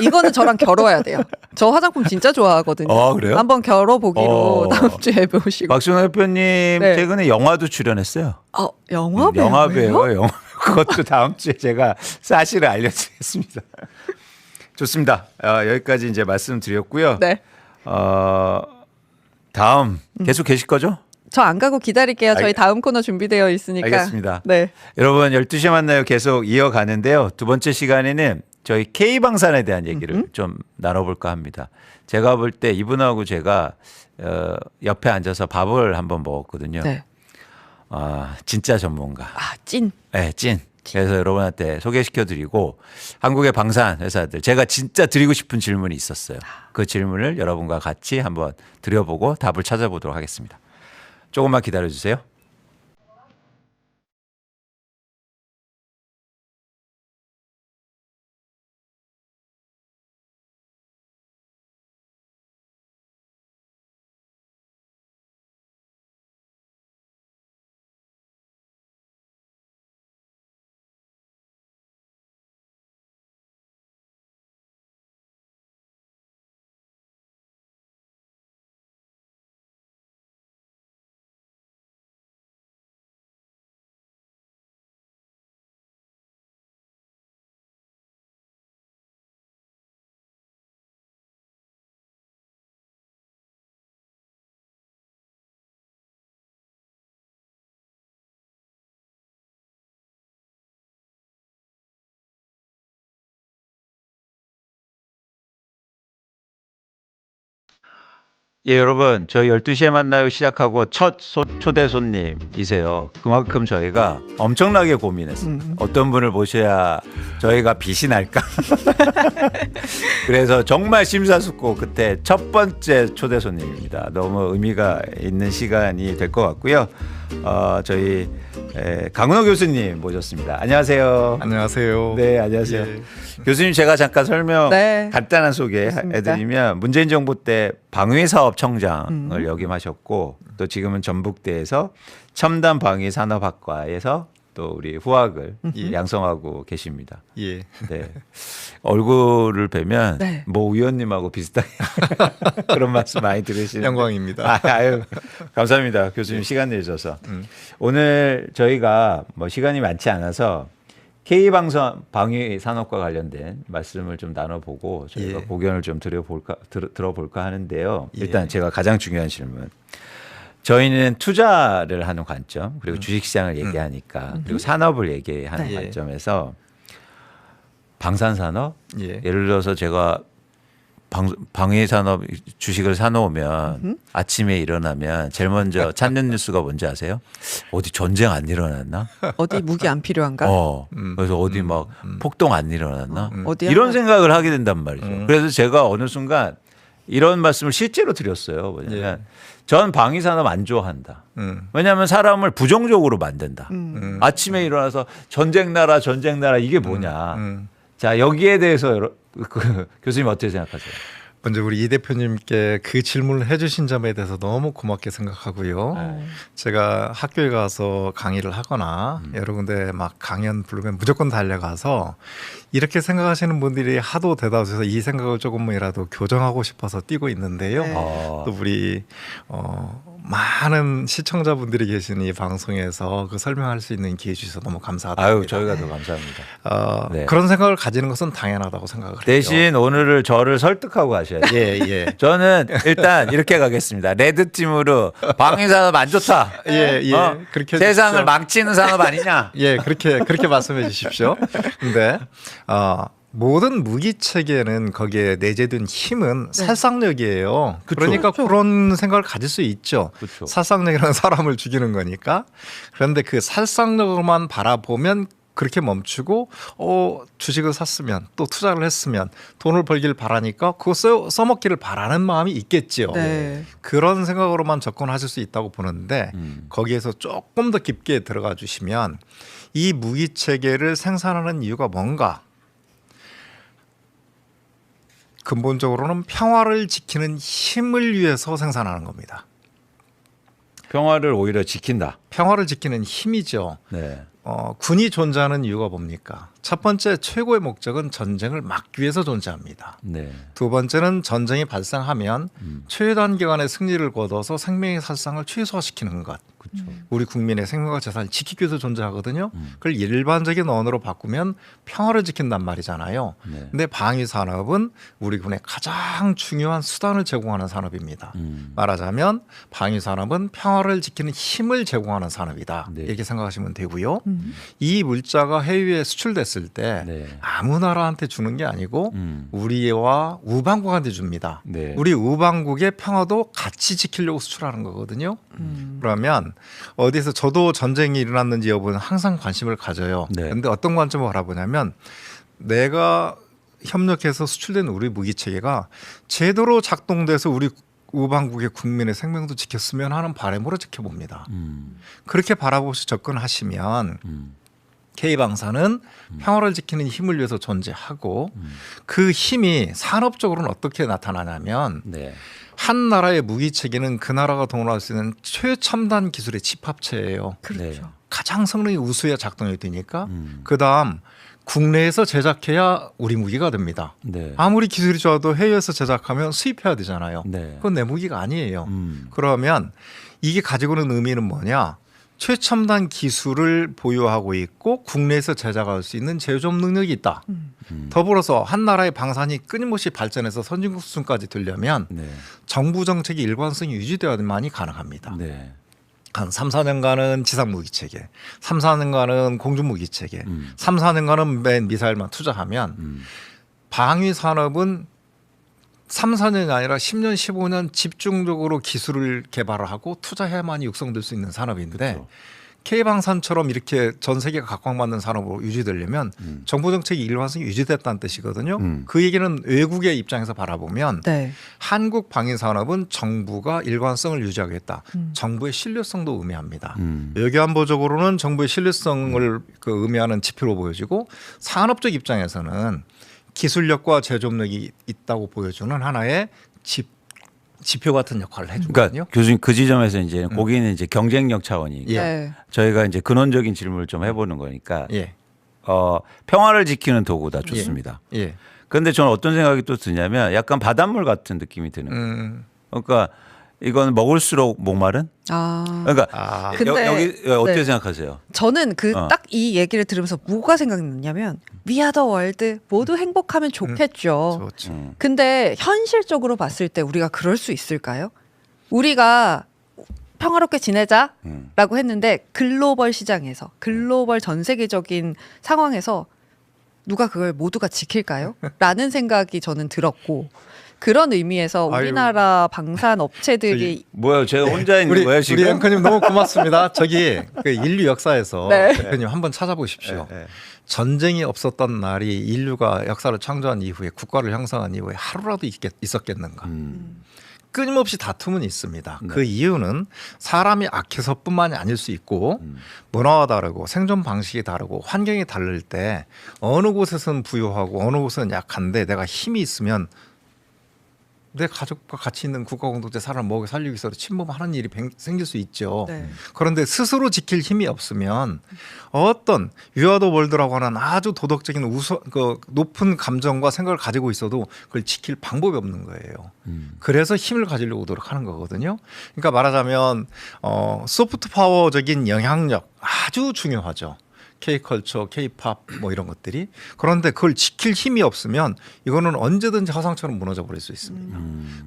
이거는 저랑 겨뤄야 돼요. 저 화장품 진짜 좋아하거든요. 그래요? 한번 겨뤄보기로 어. 다음 주에 모시고. 박시동 대표님 네. 최근에 영화도 출연했어요. 영화 배우예요? 영화 배우요. 영화 그것도 다음 주에 제가 사실을 알려드리겠습니다. 좋습니다. 여기까지 이제 말씀드렸고요. 네. 다음 계속 계실 거죠? 저 안 가고 기다릴게요. 저희 다음 코너 준비되어 있으니까. 알겠습니다. 네. 여러분 12시에 만나요 계속 이어가는데요. 두 번째 시간에는 저희 K방산에 대한 얘기를 좀 나눠볼까 합니다. 제가 볼 때 이분하고 제가 옆에 앉아서 밥을 한번 먹었거든요. 네. 진짜 전문가. 찐. 네, 찐. 그래서 여러분한테 소개시켜드리고 한국의 방산 회사들 제가 진짜 드리고 싶은 질문이 있었어요. 그 질문을 여러분과 같이 한번 드려보고 답을 찾아보도록 하겠습니다. 조금만 기다려주세요. 예, 여러분, 저희 12시에 만나요 시작하고 첫 초대 손님이세요. 그만큼 저희가 엄청나게 고민했어요. 어떤 분을 모셔야 저희가 빛이 날까? 그래서 정말 심사숙고 끝에 첫 번째 초대 손님입니다. 너무 의미가 있는 시간이 될 것 같고요. 저희 강은호 교수님 모셨습니다. 안녕하세요. 안녕하세요. 네, 안녕하세요. 예. 교수님 제가 잠깐 설명 네. 간단한 소개해드리면 문재인 정부 때 방위사업청장을 역임하셨고 또 지금은 전북대에서 첨단 방위산업학과에서 또 우리 후학을 양성하고 계십니다. 예. 네. 얼굴을 뵈면 네. 모 의원님하고 비슷하게 그런 말씀 많이 들으시는 영광입니다. 아유, 감사합니다. 교수님 시간 내주셔서. 오늘 저희가 뭐 시간이 많지 않아서 K방송 방위산업과 관련된 말씀을 좀 나눠보고 저희가 예. 고견을 좀 들어볼까 하는데요. 예. 일단 제가 가장 중요한 질문. 저희는 투자를 하는 관점 그리고 주식시장을 얘기하니까 그리고 산업을 얘기하는 네. 관점에서 방산산업 예. 예를 들어서 제가 방위산업 주식을 사놓으면 아침에 일어나면 제일 먼저 찾는 뉴스가 뭔지 아세요? 어디 전쟁 안 일어났나? 어디 무기 안 필요한가? 그래서 어디 막 폭동 안 일어났나? 어디 이런 하나- 생각을 하게 된단 말이죠. 그래서 제가 어느 순간 이런 말씀을 실제로 드렸어요. 뭐냐면 전 방위산업 안 좋아한다. 왜냐하면 사람을 부정적으로 만든다. 아침에 일어나서 전쟁 나라 이게 뭐냐. 자, 여기에 대해서 교수님 어떻게 생각하세요? 먼저 우리 이 대표님께 그 질문을 해주신 점에 대해서 너무 고맙게 생각하고요. 제가 학교에 가서 강의를 하거나 여러 군데 막 강연 부르면 무조건 달려가서 이렇게 생각하시는 분들이 하도 대다수여서 이 생각을 조금이라도 교정하고 싶어서 뛰고 있는데요. 네. 또 우리 많은 시청자분들이 계신 이 방송에서 그 설명할 수 있는 기회 주셔서 너무 감사하다. 아유, 저희가 더 감사합니다. 네. 그런 생각을 가지는 것은 당연하다고 생각을 해요. 대신 오늘을 저를 설득하고 가셔야 돼요. 예, 예. 저는 일단 이렇게 가겠습니다. 레드 팀으로 방위산업 안 좋다. 예, 예. 그렇게 세상을 해주십시오. 망치는 산업 아니냐? 예, 그렇게 말씀해 주십시오. 근데 모든 무기 체계는 거기에 내재된 힘은 살상력이에요. 그쵸. 그러니까 그런 생각을 가질 수 있죠. 그쵸. 살상력이라는 사람을 죽이는 거니까. 그런데 그 살상력만 바라보면 그렇게 멈추고 주식을 샀으면 또 투자를 했으면 돈을 벌길 바라니까 그거 써먹기를 바라는 마음이 있겠지요. 네. 그런 생각으로만 접근하실 수 있다고 보는데 거기에서 조금 더 깊게 들어가 주시면 이 무기 체계를 생산하는 이유가 뭔가? 근본적으로는 평화를 지키는 힘을 위해서 생산하는 겁니다. 평화를 오히려 지킨다. 평화를 지키는 힘이죠. 네. 군이 존재하는 이유가 뭡니까? 첫 번째 최고의 목적은 전쟁을 막기 위해서 존재합니다. 네. 두 번째는 전쟁이 발생하면 최단기간의 승리를 거둬서 생명의 살상을 최소화시키는 것. 그렇죠. 우리 국민의 생명과 재산을 지키기 위해서 존재하거든요. 그걸 일반적인 언어로 바꾸면 평화를 지킨단 말이잖아요. 네. 근데 방위 산업은 우리 군의 가장 중요한 수단을 제공하는 산업입니다. 말하자면 방위 산업은 평화를 지키는 힘을 제공하는 산업이다. 네. 이렇게 생각하시면 되고요. 이 물자가 해외에 수출됐을 때 네. 아무 나라한테 주는 게 아니고 우리와 우방국한테 줍니다. 네. 우리 우방국의 평화도 같이 지키려고 수출하는 거거든요. 그러면 어디서 저도 전쟁이 일어났는지 여부는 항상 관심을 가져요. 네. 그런데 어떤 관점을 바라보냐면 내가 협력해서 수출된 우리 무기 체계가 제대로 작동돼서 우리 우방국의 국민의 생명도 지켰으면 하는 바람으로 지켜봅니다. 그렇게 바라보시 접근하시면 K방사는 평화를 지키는 힘을 위해서 존재하고 그 힘이 산업적으로는 어떻게 나타나냐면 네. 한 나라의 무기 체계는 그 나라가 동원할 수 있는 최첨단 기술의 집합체예요. 그렇죠. 네. 가장 성능이 우수해야 작동이 되니까 그다음 국내에서 제작해야 우리 무기가 됩니다. 네. 아무리 기술이 좋아도 해외에서 제작하면 수입해야 되잖아요. 네. 그건 내 무기가 아니에요. 그러면 이게 가지고 있는 의미는 뭐냐? 최첨단 기술을 보유하고 있고 국내에서 제작할 수 있는 제조업 능력이 있다. 더불어서 한 나라의 방산이 끊임없이 발전해서 선진국 수준까지 되려면 네. 정부 정책의 일관성이 유지되어야만이 가능합니다. 네. 한 3, 4년간은 지상무기 체계, 3, 4년간은 공중무기 체계, 3, 4년간은 맨 미사일만 투자하면 방위 산업은 3, 4년이 아니라 10년, 15년 집중적으로 기술을 개발하고 투자해야만이 육성될 수 있는 산업인데 그렇죠. K방산처럼 이렇게 전 세계가 각광받는 산업으로 유지되려면 정부 정책이 일관성이 유지됐다는 뜻이거든요. 그 얘기는 외국의 입장에서 바라보면 네. 한국 방위 산업은 정부가 일관성을 유지하겠다. 정부의 신뢰성도 의미합니다. 외교안보적으로는 정부의 신뢰성을 그 의미하는 지표로 보여지고 산업적 입장에서는 기술력과 제조업력이 있다고 보여주는 하나의 지표 같은 역할을 해주거든요. 그러니까 교수님 그 지점에서 이제 거기는 이제 경쟁력 차원이 예. 네. 저희가 이제 근원적인 질문을 좀 해보는 거니까 예. 평화를 지키는 도구다 좋습니다. 예. 그런데 저는 어떤 생각이 또 드냐면 약간 바닷물 같은 느낌이 드는 거예요. 그러니까 이건 먹을수록 목마른? 그러니까 근데- 여기 어떻게 네. 생각하세요? 저는 그 어. 딱 이 얘기를 들으면서 뭐가 생각났냐면 위아더 월드 모두 행복하면 좋겠죠. 좋죠. 근데 현실적으로 봤을 때 우리가 그럴 수 있을까요? 우리가 평화롭게 지내자라고 했는데 글로벌 시장에서 글로벌 전 세계적인 상황에서 누가 그걸 모두가 지킬까요? 라는 생각이 저는 들었고 그런 의미에서 아유. 우리나라 방산 업체들이 뭐야 제가 혼자 있는 우리 거예요 지금? 우리 앵커님 너무 고맙습니다. 저기 그 인류 역사에서 네. 앵커님 한번 찾아보십시오. 네, 네. 전쟁이 없었던 날이 인류가 역사를 창조한 이후에 국가를 형성한 이후에 하루라도 있었겠는가? 끊임없이 다툼은 있습니다. 네. 그 이유는 사람이 악해서뿐만이 아닐 수 있고 문화가 다르고 생존 방식이 다르고 환경이 다를 때 어느 곳에서는 부유하고 어느 곳은 약한데 내가 힘이 있으면 내 가족과 같이 있는 국가 공동체 사람을 먹여 살리기 위해서 침범하는 일이 생길 수 있죠. 네. 그런데 스스로 지킬 힘이 없으면 어떤 위아더 월드라고 하는 아주 도덕적인 그 높은 감정과 생각을 가지고 있어도 그걸 지킬 방법이 없는 거예요. 그래서 힘을 가지려고 노력하는 거거든요. 그러니까 말하자면 소프트 파워적인 영향력 아주 중요하죠. K컬처, K팝 뭐 이런 것들이. 그런데 그걸 지킬 힘이 없으면 이거는 언제든지 화상처럼 무너져 버릴 수 있습니다.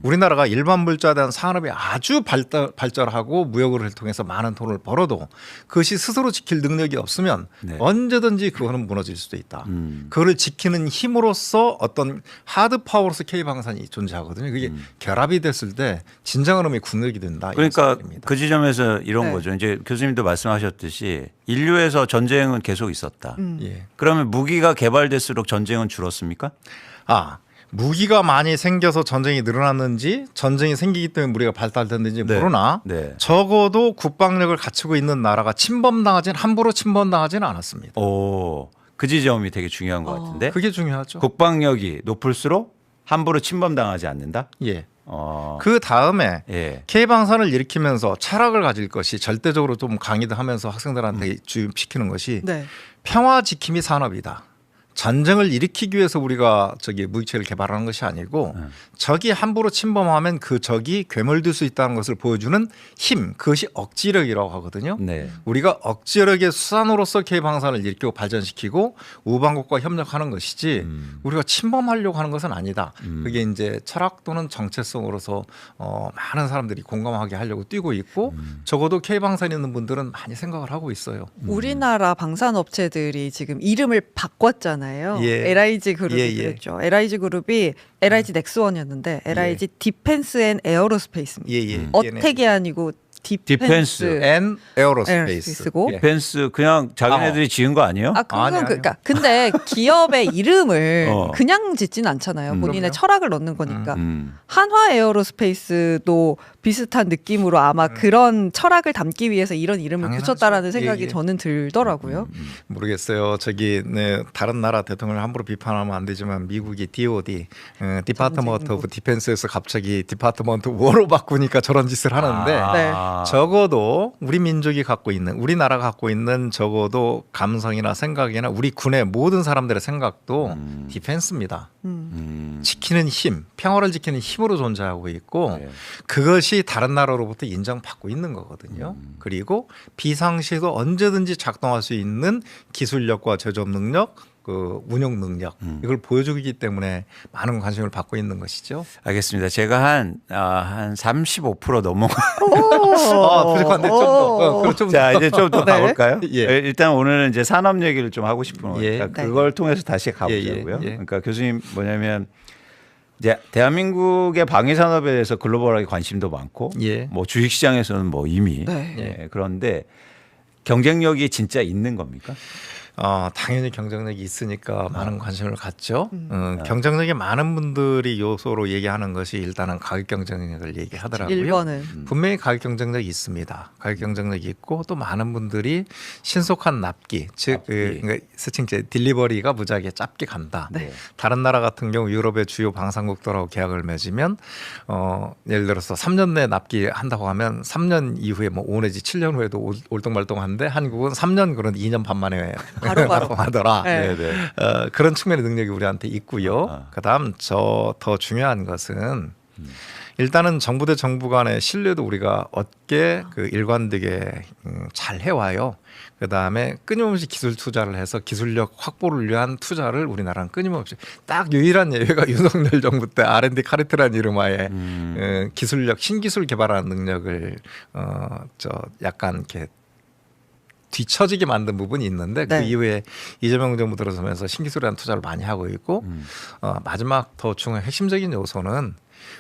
우리나라가 일반 물자에 대한 산업이 아주 발달하고 무역을 통해서 많은 돈을 벌어도 그것이 스스로 지킬 능력이 없으면 네. 언제든지 그거는 무너질 수도 있다. 그거를 지키는 힘으로써 어떤 하드 파워로서 K방산이 존재하거든요. 그게 결합이 됐을 때 진정한 의미의 국력이 된다. 이런 그러니까 생각입니다. 그 지점에서 이런 네. 거죠. 이제 교수님도 말씀하셨듯이 인류에서 전쟁은 계속 있었다. 예. 그러면 무기가 개발될수록 전쟁은 줄었습니까? 무기가 많이 생겨서 전쟁이 늘어났는지 전쟁이 생기기 때문에 무기가 발달됐는지 네. 모르나 네. 적어도 국방력을 갖추고 있는 나라가 함부로 침범당하지는 않았습니다. 그 지점이 되게 중요한 것 같은데 그게 중요하죠. 국방력이 높을수록 함부로 침범당하지 않는다. 예. 어, 그 다음에 예. K방산을 일으키면서 철학을 가질 것이 절대적으로 좀 강의도 하면서 학생들한테 주입시키는 것이 네. 평화 지킴이 산업이다. 전쟁을 일으키기 위해서 우리가 무기체를 개발하는 것이 아니고 적이 함부로 침범하면 그 적이 괴물될 수 있다는 것을 보여주는 힘, 그것이 억지력이라고 하거든요. 네. 우리가 억지력의 수단으로서 K방산을 일으키고 발전시키고 우방국과 협력하는 것이지 우리가 침범하려고 하는 것은 아니다. 그게 이제 철학 또는 정체성으로서 많은 사람들이 공감하게 하려고 뛰고 있고 적어도 K방산에 있는 분들은 많이 생각을 하고 있어요. 우리나라 방산 업체들이 지금 이름을 바꿨잖아요. 예. LIG 그룹이 예, 예. 그랬죠. LIG 그룹이 LIG 넥스원이었는데 LIG 디펜스 앤 에어로스페이스입니다. 예. 어택이 아니고 디펜스. 앤 에어로스페이스. 에어로스페이스고. 예. 디펜스 그냥 자기네들이 지은 거 아니에요? 그건 아니요. 그러니까 근데 기업의 이름을 어. 그냥 짓진 않잖아요. 본인의 그럼요. 철학을 넣는 거니까. 음. 한화 에어로스페이스도 비슷한 느낌으로 아마 그런 철학을 담기 위해서 이런 이름을 당연하죠. 붙였다라는 생각이 예. 저는 들더라고요. 모르겠어요. 다른 나라 대통령을 함부로 비판하면 안 되지만 미국이 DOD, 디파트먼트 오브 디펜스에서 갑자기 디파트먼트 워로 바꾸니까 저런 짓을 하는데 네. 적어도 우리 민족이 갖고 있는 우리나라가 갖고 있는 적어도 감성이나 생각이나 우리 군의 모든 사람들의 생각도 디펜스입니다. 지키는 힘, 평화를 지키는 힘으로 존재하고 있고 네. 그것이 다른 나라로부터 인정받고 있는 거거든요. 그리고 비상시에도 언제든지 작동할 수 있는 기술력과 제조업 능력, 그 운영 능력 이걸 보여주기 때문에 많은 관심을 받고 있는 것이죠. 알겠습니다. 제가 한 35% 넘어. 부족한데 좀 더. 그럼 좀 자, 이제 좀 더 네. 가볼까요? 예. 일단 오늘은 이제 산업 얘기를 좀 하고 싶은 거니까 예. 그걸 통해서 다시 가보자고요. 예. 그러니까 교수님 뭐냐면 이제 대한민국의 방위 산업에 대해서 글로벌하게 관심도 많고, 예. 뭐 주식 시장에서는 뭐 이미 네. 예, 그런데 경쟁력이 진짜 있는 겁니까? 당연히 경쟁력이 있으니까 많은 관심을 갖죠. 경쟁력이 많은 분들이 요소로 얘기하는 것이 일단은 가격 경쟁력을 얘기하더라고요. 1번은 분명히 가격 경쟁력이 있습니다. 가격 경쟁력이 있고 또 많은 분들이 신속한 납기, 즉 그러니까 스칭제 딜리버리가 무지하게 짧게 간다. 네. 다른 나라 같은 경우 유럽의 주요 방산국들하고 계약을 맺으면 예를 들어서 3년 내에 납기한다고 하면 3년 이후에 뭐 5 내지 7년 후에도 올동말동한데 한국은 3년 그런 2년 반 만에 바로바로. 하더라. 네. 그런 측면의 능력이 우리한테 있고요. 그다음 더 중요한 것은 일단은 정부 대 정부 간의 신뢰도 우리가 얻게 그 일관되게 잘 해와요. 그다음에 끊임없이 기술 투자를 해서 기술력 확보를 위한 투자를 우리나라는 끊임없이 딱 유일한 예외가 윤석열 정부 때 R&D 카르텔이라는 이름하에 기술력 신기술 개발하는 능력을 약간 이렇게 뒤처지게 만든 부분이 있는데 네. 그 이후에 이재명 정부 들어서면서 신기술에 대한 투자를 많이 하고 있고 마지막 더 중요한 핵심적인 요소는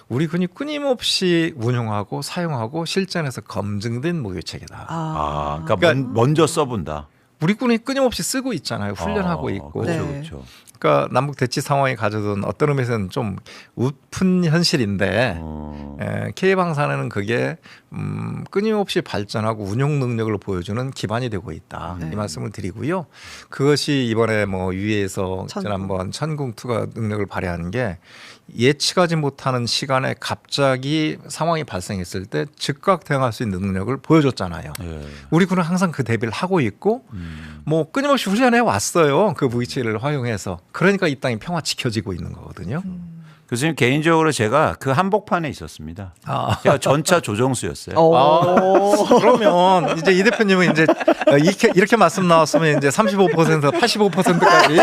우리 군이 끊임없이 운용하고 사용하고 실전에서 검증된 무기 체계다. 그러니까 먼저 써본다. 우리 군이 끊임없이 쓰고 있잖아요. 훈련하고 있고. 그렇죠, 네. 그렇죠. 그러니까 남북 대치 상황이 가져둔 어떤 의미에서는 좀 웃픈 현실인데 K방산에는 그게 끊임없이 발전하고 운용 능력을 보여주는 기반이 되고 있다. 네. 이 말씀을 드리고요. 그것이 이번에 뭐 유해에서 천궁. 지난번 천궁 투가 능력을 발휘하는 게 예측하지 못하는 시간에 갑자기 상황이 발생했을 때 즉각 대응할 수 있는 능력을 보여줬잖아요. 예. 우리 군은 항상 그 대비를 하고 있고 뭐 끊임없이 훈련해 왔어요. 그 무기체를 활용해서. 그러니까 이 땅이 평화 지켜지고 있는 거거든요. 교수님 개인적으로 제가 그 한복판에 있었습니다. 제가 전차 조정수였어요. 그러면 이제 이 대표님은 이제 이렇게 말씀 나왔으면 이제 35% 85%까지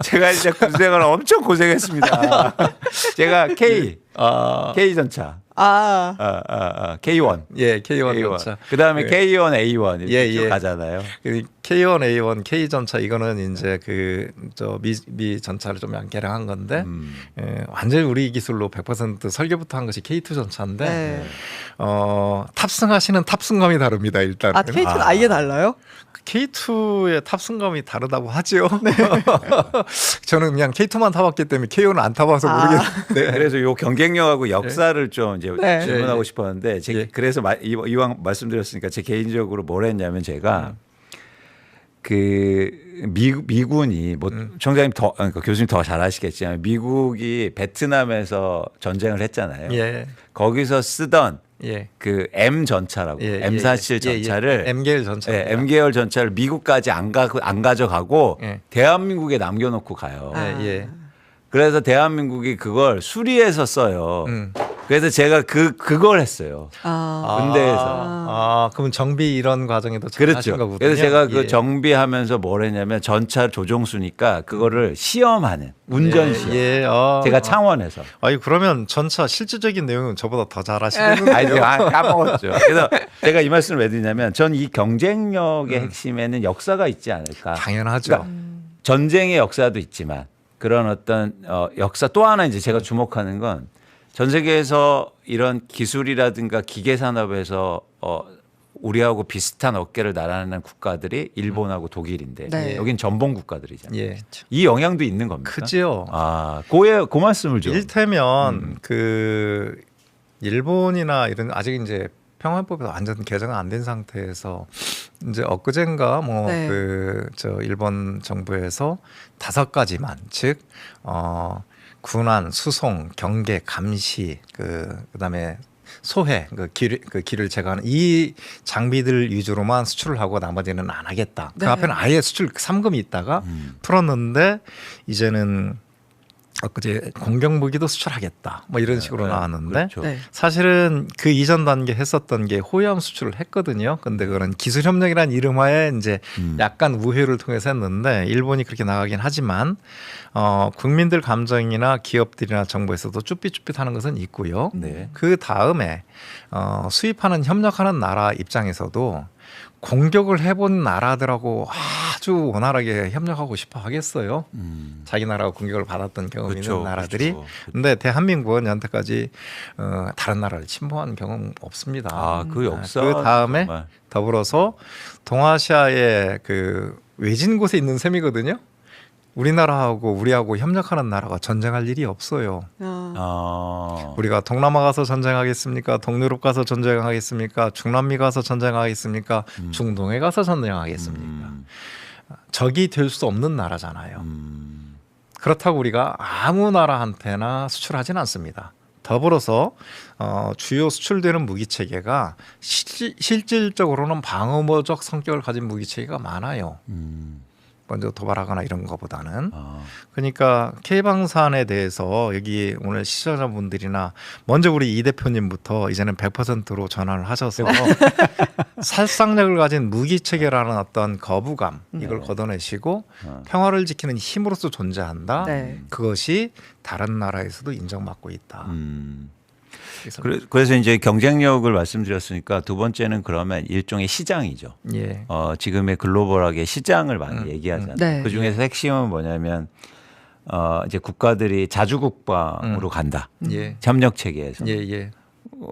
제가 이제 군생활 엄청 고생했습니다. 제가 K 전차. K1. 예, K1 전차. 그다음에 K1 A1 이렇게 예, 쭉 예. 가잖아요. K1 A1 K 전차 이거는 이제 미 전차를 좀 개량한 건데 완전히 우리 기술로 100% 설계부터 한 것이 K2 전차인데 네. 탑승하시는 탑승감이 다릅니다. 일단. K2는 아예 달라요? K2의 탑승감이 다르다고 하죠. 저는 그냥 K2만 타봤기 때문에 K1은 안 타봐서 모르겠는데. 그래서 요 경쟁력하고 역사를 좀 이제 네. 질문하고 예. 싶었는데 예. 그래서 이왕 말씀드렸으니까 제 개인적으로 뭘 했냐면 제가 그 미군이 뭐 총장님 그러니까 교수님 더 잘 아시겠지만 미국이 베트남에서 전쟁을 했잖아요. 예. 거기서 쓰던 예. 그 M 전차라고 M47 전차를 M계열 전차. M계열 전차를 미국까지 안 가져가고 예. 대한민국에 남겨놓고 가요. 예. 그래서 대한민국이 그걸 수리해서 써요. 그래서 제가 그걸 했어요. 군대에서. 그럼 정비 이런 과정에도 잘 하신 그렇죠. 거군요. 그래서 제가 그 예. 정비하면서 뭘 했냐면 전차 조종수니까 그거를 시험하는 운전 시험. 예. 제가 창원에서. 아니 그러면 전차 실질적인 내용은 저보다 더 잘 하시겠는데요. 아니 제가 까먹었죠. 그래서 제가 이 말씀을 왜 드리냐면 전 이 경쟁력의 핵심에는 역사가 있지 않을까. 당연하죠. 그러니까 전쟁의 역사도 있지만 그런 어떤 역사 또 하나 이제 제가 주목하는 건 전 세계에서 이런 기술이라든가 기계 산업에서 우리하고 비슷한 어깨를 나란하는 국가들이 일본하고 독일인데 네. 여긴 전범 국가들이잖아요. 예. 이 영향도 있는 겁니까? 크지요. 그 말씀을 좀. 일테면 그 일본이나 이런 아직 이제 평화법에서 완전 개정은 안 된 상태에서 이제 엊그젠가 뭐 네. 일본 정부에서 5가지만 즉 군안, 수송, 경계, 감시 그다음에 소해 기를 제거하는 이 장비들 위주로만 수출을 하고 나머지는 안 하겠다. 네. 그 앞에는 아예 수출 삼금이 있다가 풀었는데 이제는 엊그제 공격 무기도 수출하겠다. 뭐 이런 식으로 나왔는데 그렇죠. 네. 사실은 그 이전 단계 했었던 게 호위함 수출을 했거든요. 근데 그거는 기술 협력이라는 이름하에 이제 약간 우회를 통해서 했는데 일본이 그렇게 나가긴 하지만 국민들 감정이나 기업들이나 정부에서도 쭈삣쭈삣하는 것은 있고요. 네. 그 다음에 수입하는 협력하는 나라 입장에서도 공격을 해본 나라들하고 아주 원활하게 협력하고 싶어 하겠어요. 자기 나라가 공격을 받았던 경험이 그렇죠, 있는 나라들이. 그렇죠. 근데 대한민국은 여태까지 다른 나라를 침범한 경험 없습니다. 아, 그 역사. 그 다음에 정말. 더불어서 동아시아의 그 외진 곳에 있는 셈이거든요. 우리나라하고 우리하고 협력하는 나라가 전쟁할 일이 없어요. 우리가 동남아 가서 전쟁하겠습니까? 동유럽 가서 전쟁하겠습니까? 중남미 가서 전쟁하겠습니까? 중동에 가서 전쟁하겠습니까? 적이 될 수 없는 나라잖아요. 그렇다고 우리가 아무 나라한테나 수출하지는 않습니다. 더불어서 주요 수출되는 무기 체계가 실질적으로는 방어모적 성격을 가진 무기 체계가 많아요. 먼저 도발하거나 이런 것보다는. 그러니까 K방산에 대해서 여기 오늘 시청자분들이나 먼저 우리 이 대표님부터 이제는 100%로 전환을 하셔서 살상력을 가진 무기 체계라는 어떤 거부감 이걸 걷어내시고 평화를 지키는 힘으로서 존재한다. 네. 그것이 다른 나라에서도 인정받고 있다. 그래서 이제 경쟁력을 말씀드렸으니까 두 번째는 그러면 일종의 시장이죠. 예. 지금의 글로벌하게 시장을 많이 얘기하잖아요. 네. 그 중에서 핵심은 뭐냐면 이제 국가들이 자주국방으로 간다. 예. 협력 체계에서. 예, 예.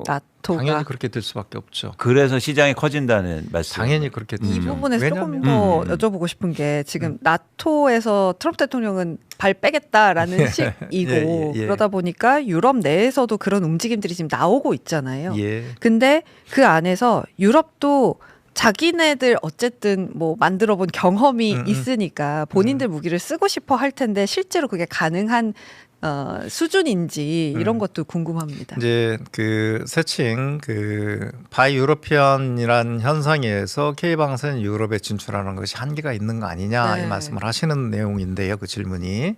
나토가 당연히 그렇게 될 수밖에 없죠. 그래서 시장이 커진다는 말씀. 당연히 그렇게 이 되죠. 부분에서 조금 왜냐하면 더 여쭤보고 싶은 게 지금 나토에서 트럼프 대통령은 발 빼겠다라는 식이고 예, 예, 예. 그러다 보니까 유럽 내에서도 그런 움직임들이 지금 나오고 있잖아요. 예. 근데 그 안에서 유럽도 자기네들 어쨌든 뭐 만들어 본 경험이 있으니까 본인들 무기를 쓰고 싶어 할 텐데 실제로 그게 가능한 수준인지 이런 것도 궁금합니다. 이제 그 세칭 그 바이 유러피언이란 현상에 의해서 K방산 유럽에 진출하는 것이 한계가 있는 거 아니냐 네. 이 말씀을 하시는 내용인데요. 그 질문이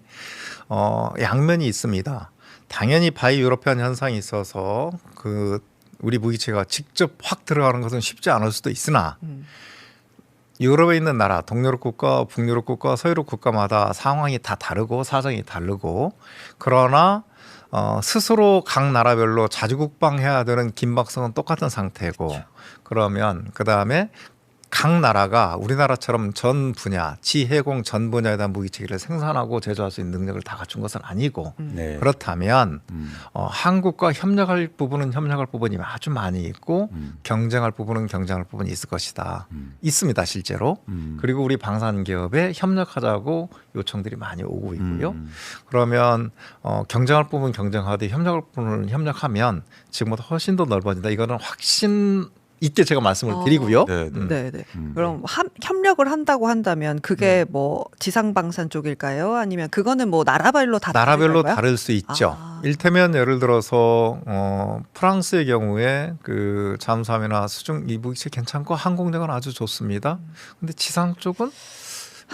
양면이 있습니다. 당연히 바이 유러피언 현상이 있어서 그 우리 무기체가 직접 확 들어가는 것은 쉽지 않을 수도 있으나 유럽에 있는 나라, 동유럽 국가, 북유럽 국가, 서유럽 국가마다 상황이 다 다르고 사정이 다르고 그러나 스스로 각 나라별로 자주국방해야 되는 긴박성은 똑같은 상태고 그러면 그다음에 각 나라가 우리나라처럼 전 분야, 지해공 전 분야에 대한 무기체계를 생산하고 제조할 수 있는 능력을 다 갖춘 것은 아니고 네. 그렇다면 한국과 협력할 부분은 협력할 부분이 아주 많이 있고 경쟁할 부분은 경쟁할 부분이 있을 것이다. 있습니다, 실제로. 그리고 우리 방산기업에 협력하자고 요청들이 많이 오고 있고요. 그러면 경쟁할 부분 경쟁하되 협력할 부분을 협력하면 지금보다 훨씬 더 넓어진다. 이거는 확신 있게 제가 말씀을 드리고요. 네, 네. 네네. 그럼 협력을 한다고 한다면 그게 뭐 지상방산 쪽일까요? 아니면 그거는 뭐 나라별로 다 나라별로 다른가요? 다를 수 있죠. 아. 일테면 예를 들어서 프랑스의 경우에 그 잠수함이나 수중 이무기체 괜찮고 항공력은 아주 좋습니다. 근데 지상 쪽은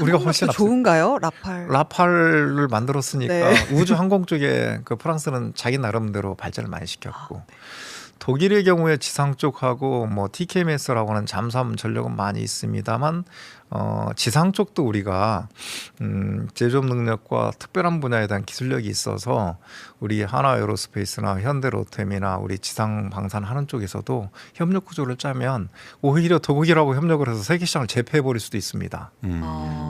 우리가 훨씬 항공력도 좋은가요? 라팔. 라팔을 만들었으니까 네. 우주 항공 쪽에 그 프랑스는 자기 나름대로 발전을 많이 시켰고 독일의 경우에 지상 쪽하고 뭐 TKMS라고 하는 잠수함 전력은 많이 있습니다만 지상 쪽도 우리가 제조업 능력과 특별한 분야에 대한 기술력이 있어서 우리 하나에어로스페이스나 현대로템이나 우리 지상 방산하는 쪽에서도 협력 구조를 짜면 오히려 독일하고 협력을 해서 세계 시장을 제패해 버릴 수도 있습니다.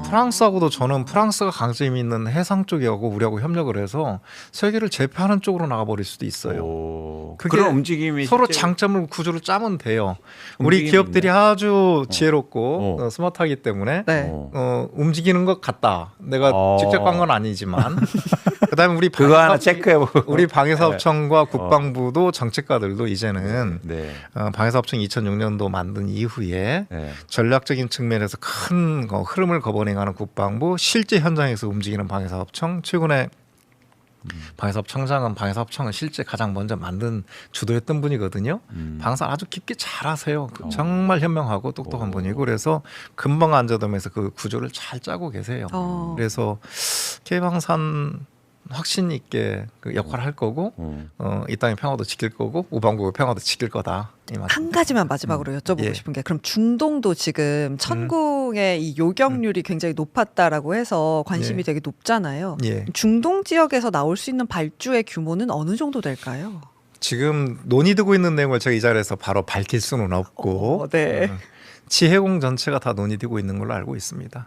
프랑스하고도 저는 프랑스가 강점이 있는 해상 쪽하고 우리하고 협력을 해서 세계를 제패하는 쪽으로 나가버릴 수도 있어요. 그게 그런 움직임이 서로 실제로 장점을 구조를 짜면 돼요. 우리 움직임이 기업들이 있네. 아주 지혜롭고 스마트하기 때문에 네. 움직이는 것 같다. 내가 직접 간 건 아니지만 그다음에 우리 그거 하나 방위사업- 체크해보고 우리 방위사업청과 국방부도 정책가들도 이제는 네. 방위사업청 2006년도 만든 이후에 네. 전략적인 측면에서 큰 흐름을 거버링하는 국방부, 실제 현장에서 움직이는 방위사업청, 최근에 방위사업청장은 방위사업청을 실제 가장 먼저 만든 주도했던 분이거든요. 방사 아주 깊게 잘하세요. 정말 현명하고 똑똑한 분이고 그래서 금방 앉아두면서 그 구조를 잘 짜고 계세요. 그래서 K방산 확신 있게 그 역할을 할 거고 이 땅의 평화도 지킬 거고 우방국의 평화도 지킬 거다. 이 말씀. 한 가지만 마지막으로 여쭤보고 예. 싶은 게 그럼 중동도 지금 천궁의 이 요격률이 굉장히 높았다라고 해서 관심이 예. 되게 높잖아요. 예. 중동 지역에서 나올 수 있는 발주의 규모는 어느 정도 될까요? 지금 논의되고 있는 내용을 제가 이 자리에서 바로 밝힐 수는 없고 네. 지해공 전체가 다 논의되고 있는 걸로 알고 있습니다.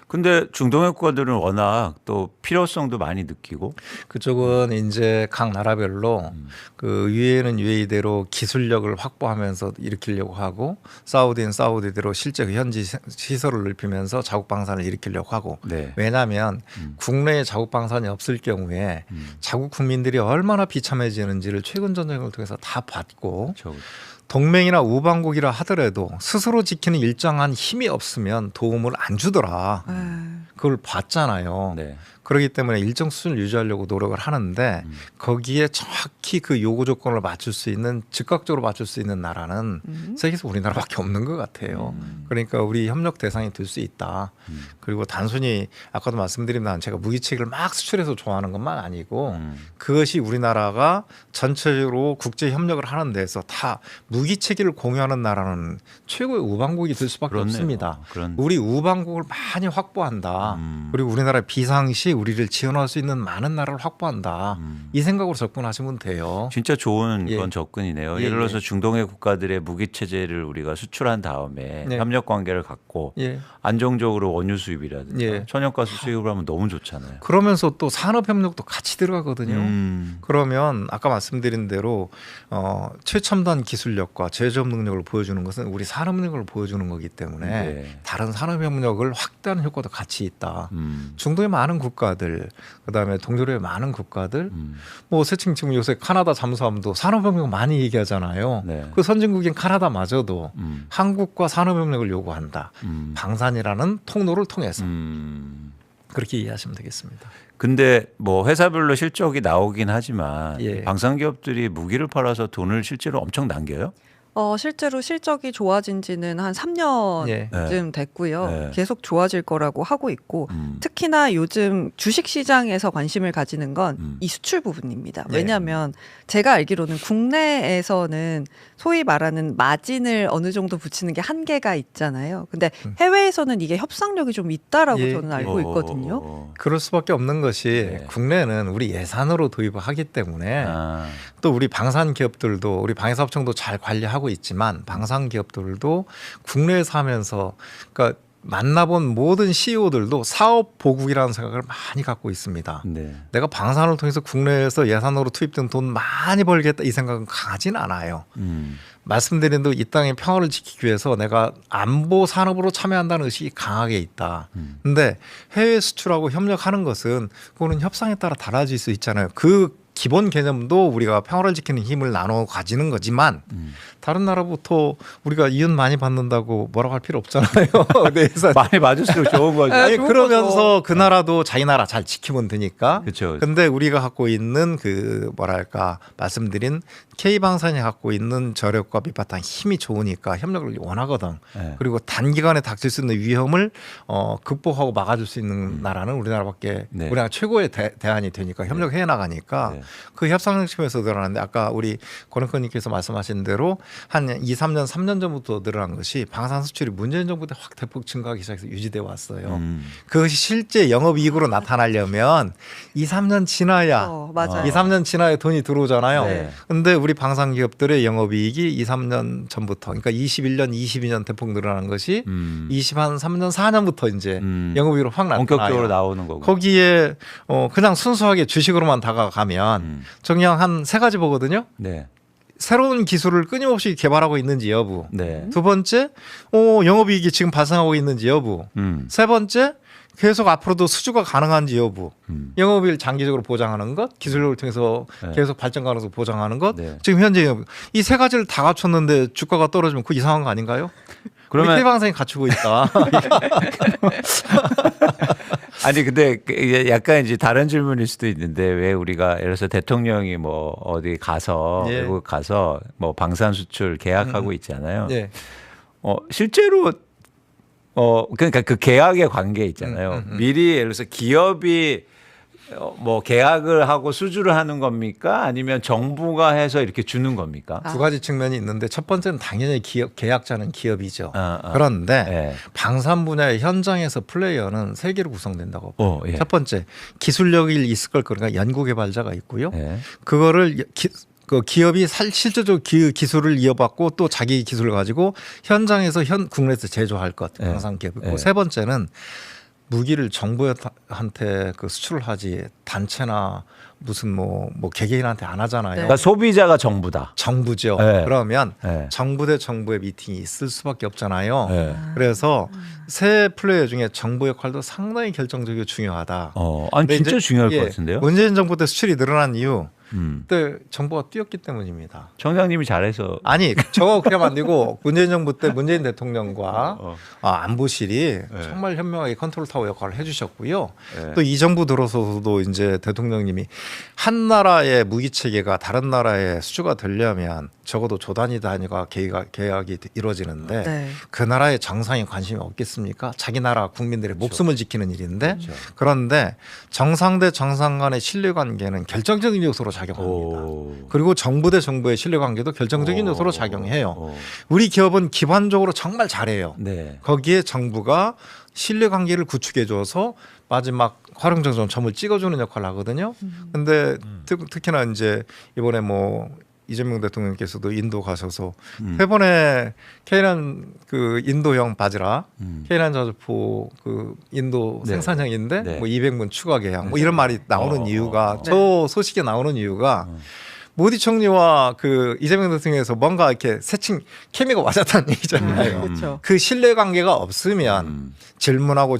근데 중동의 국가들은 워낙 또 필요성도 많이 느끼고 그쪽은 이제 각 나라별로 그 UAE는 UAE대로 기술력을 확보하면서 일으키려고 하고 사우디는 사우디대로 실제 그 현지 시설을 넓히면서 자국 방산을 일으키려고 하고 네. 왜냐하면 국내에 자국 방산이 없을 경우에 자국 국민들이 얼마나 비참해지는지를 최근 전쟁을 통해서 다 봤고 동맹이나 우방국이라 하더라도 스스로 지키는 일정한 힘이 없으면 도움을 안 주더라. 그걸 봤잖아요. 네. 그렇기 때문에 일정 수준을 유지하려고 노력을 하는데 거기에 정확히 그 요구 조건을 맞출 수 있는 즉각적으로 맞출 수 있는 나라는 세계에서 우리나라밖에 없는 것 같아요. 그러니까 우리 협력 대상이 될 수 있다. 그리고 단순히 아까도 말씀드린 제가 무기체계를 막 수출해서 좋아하는 것만 아니고 그것이 우리나라가 전체적으로 국제 협력을 하는 데서 다 무기체계를 공유하는 나라는 최고의 우방국이 될 수밖에 그렇네요. 없습니다. 그런... 우리 우방국을 많이 확보한다. 그리고 우리나라 비상시 우리를 지원할 수 있는 많은 나라를 확보한다. 이 생각으로 접근하시면 돼요. 진짜 좋은 예. 그런 접근이네요. 예, 예를 들어서 예. 중동의 국가들의 무기 체제를 우리가 수출한 다음에 네. 협력 관계를 갖고 예. 안정적으로 원유 수입이라든가 예. 천연가스 수입을 하면 너무 좋잖아요. 그러면서 또 산업협력도 같이 들어가거든요. 그러면 아까 말씀드린 대로 최첨단 기술력과 제조업 능력을 보여주는 것은 우리 산업능력을 보여주는 거기 때문에 네. 다른 산업협력을 확대하는 효과도 같이 있다. 중동의 많은 국가들, 그다음에 동유럽의 많은 국가들, 뭐 세칭 지금 요새 카나다 잠수함도 산업협력 많이 얘기하잖아요. 네. 그 선진국인 카나다마저도 한국과 산업협력을 요구한다. 방산이라는 통로를 통해서 그렇게 이해하시면 되겠습니다. 근데 뭐 회사별로 실적이 나오긴 하지만 예. 방산 기업들이 무기를 팔아서 돈을 실제로 엄청 남겨요? 실제로 실적이 좋아진 지는 한 3년쯤 예. 됐고요. 네. 계속 좋아질 거라고 하고 있고 특히나 요즘 주식시장에서 관심을 가지는 건 이 수출 부분입니다. 네. 왜냐하면 제가 알기로는 국내에서는 소위 말하는 마진을 어느 정도 붙이는 게 한계가 있잖아요. 근데 해외에서는 이게 협상력이 좀 있다라고 예. 저는 알고 있거든요. 그럴 수밖에 없는 것이 네. 국내는 우리 예산으로 도입을 하기 때문에 또 우리 방산 기업들도 우리 방해사업청도 잘 관리하고 있지만 방산 기업들도 국내에서 하면서 그러니까 만나본 모든 CEO들도 사업 보국이라는 생각을 많이 갖고 있습니다. 네. 내가 방산을 통해서 국내에서 예산으로 투입된 돈 많이 벌겠다 이 생각은 강하진 않아요. 말씀드린 대로 이 땅의 평화를 지키기 위해서 내가 안보 산업으로 참여한다는 의식이 강하게 있다. 근데 해외 수출하고 협력하는 것은 그거는 협상에 따라 달라질 수 있잖아요. 그 기본 개념도 우리가 평화를 지키는 힘을 나눠 가지는 거지만 다른 나라부터 우리가 이윤 많이 받는다고 뭐라고 할 필요 없잖아요. 네, 많이 맞을수록 좋은 거죠. 네, 아니, 좋은 그러면서 거죠. 그 나라도 자기 나라 잘 지키면 되니까. 그렇죠. 근데 우리가 갖고 있는 그 뭐랄까 말씀드린 K방산이 갖고 있는 저력과 밑바탕 힘이 좋으니까 협력을 원하거든. 네. 그리고 단기간에 닥칠 수 있는 위험을 극복하고 막아줄 수 있는 나라는 우리나라밖에 네. 우리나라 최고의 대안이 되니까 협력해 나가니까 네. 그 협상심에서 늘어나는데 아까 우리 권은권님께서 말씀하신 대로 한 2, 3년, 3년 전부터 늘어난 것이 방산 수출이 문재인 정부 때 확 대폭 증가하기 시작해서 유지돼 왔어요. 그것이 실제 영업이익으로 나타나려면 2, 3년 지나야 맞아요. 2, 3년 지나야 돈이 들어오잖아요. 네. 근데 우리 방산 기업들의 영업이익이 2, 3년 전부터 그러니까 21년, 22년 대폭 늘어난 것이 23, 3년, 4년부터 이제 영업이익으로 확 나타나요. 본격적으로 나오는 거고. 거기에 그냥 순수하게 주식으로만 다가가면 그냥 한 세 가지 보거든요. 네. 새로운 기술을 끊임없이 개발하고 있는지 여부. 네. 두 번째, 영업이익이 지금 발생하고 있는지 여부. 세 번째, 계속 앞으로도 수주가 가능한지 여부. 영업이익을 장기적으로 보장하는 것, 기술력을 통해서 네. 계속 발전 가능성을 보장하는 것. 네. 지금 현재 이 세 가지를 다 갖췄는데 주가가 떨어지면 그 이상한 거 아닌가요? 그러면 우리 K방산이 갖추고 있다. 아니 근데 약간 이제 다른 질문일 수도 있는데 왜 우리가 예를 들어서 대통령이 뭐 어디 가서 예. 외국 가서 뭐 방산 수출 계약하고 있잖아요. 예. 실제로 그러니까 그 계약의 관계 있잖아요. 미리 예를 들어서 기업이 뭐 계약을 하고 수주를 하는 겁니까? 아니면 정부가 해서 이렇게 주는 겁니까? 두 가지 측면이 있는데 첫 번째는 당연히 계약자는 기업이죠. 어. 그런데 예. 방산 분야의 현장에서 플레이어는 세 개로 구성된다고 봐요. 예. 첫 번째 기술력이 있을 걸 그러니까 연구개발자가 있고요. 예. 그거를 그 기업이 실질적으로 기술을 이어받고 또 자기 기술을 가지고 현장에서 국내에서 제조할 것 네. 항상 기업이고 네. 세 번째는 무기를 정부한테 그 수출을 하지 단체나 무슨 뭐 개개인한테 안 하잖아요. 그러니까 소비자가 정부다. 정부죠. 네. 그러면 네. 정부 대 정부의 미팅이 있을 수밖에 없잖아요. 네. 그래서 새 플레이어 중에 정부 역할도 상당히 결정적이고 중요하다. 아니 근데 진짜 이제, 중요할 예, 것 같은데요. 문재인 정부 때 수출이 늘어난 이유 그때 정부가 뛰었기 때문입니다. 청장님이 잘해서 아니 저거 그냥 안 되고 문재인 정부 때 문재인 대통령과 어. 안보실이 정말 현명하게 컨트롤 타워 역할을 해주셨고요. 네. 또 이 정부 들어서도 이제 대통령님이 한 나라의 무기 체계가 다른 나라에 수주가 되려면 적어도 조 단위 단위가 계약이 이루어지는데 네. 그 나라의 정상에 관심이 없겠습니까? 자기 나라 국민들의 목숨을 지키는 일인데 그렇죠. 그런데 정상 대 정상 간의 신뢰 관계는 결정적인 요소로 작용합니다. 그리고 정부 대 정부의 신뢰 관계도 결정적인 요소로 작용해요. 우리 기업은 기반적으로 정말 잘해요. 네. 거기에 정부가 신뢰 관계를 구축해 줘서 마지막 활용정전 점을 찍어주는 역할을 하거든요. 근데 특히나 이제 이번에 뭐 이재명 대통령께서도 인도 가셔서 이번에 K9 그 인도형 바지라 K9 자주포 그 인도 네. 생산형인데 네. 뭐 200문 추가 계약 뭐 이런 말이 나오는 이유가 네. 저 소식에 나오는 이유가 모디 총리와 그 이재명 대통령에서 뭔가 이렇게 새칭 케미가 맞았다는 얘기잖아요. 그렇죠. 그 신뢰 관계가 없으면 질문하고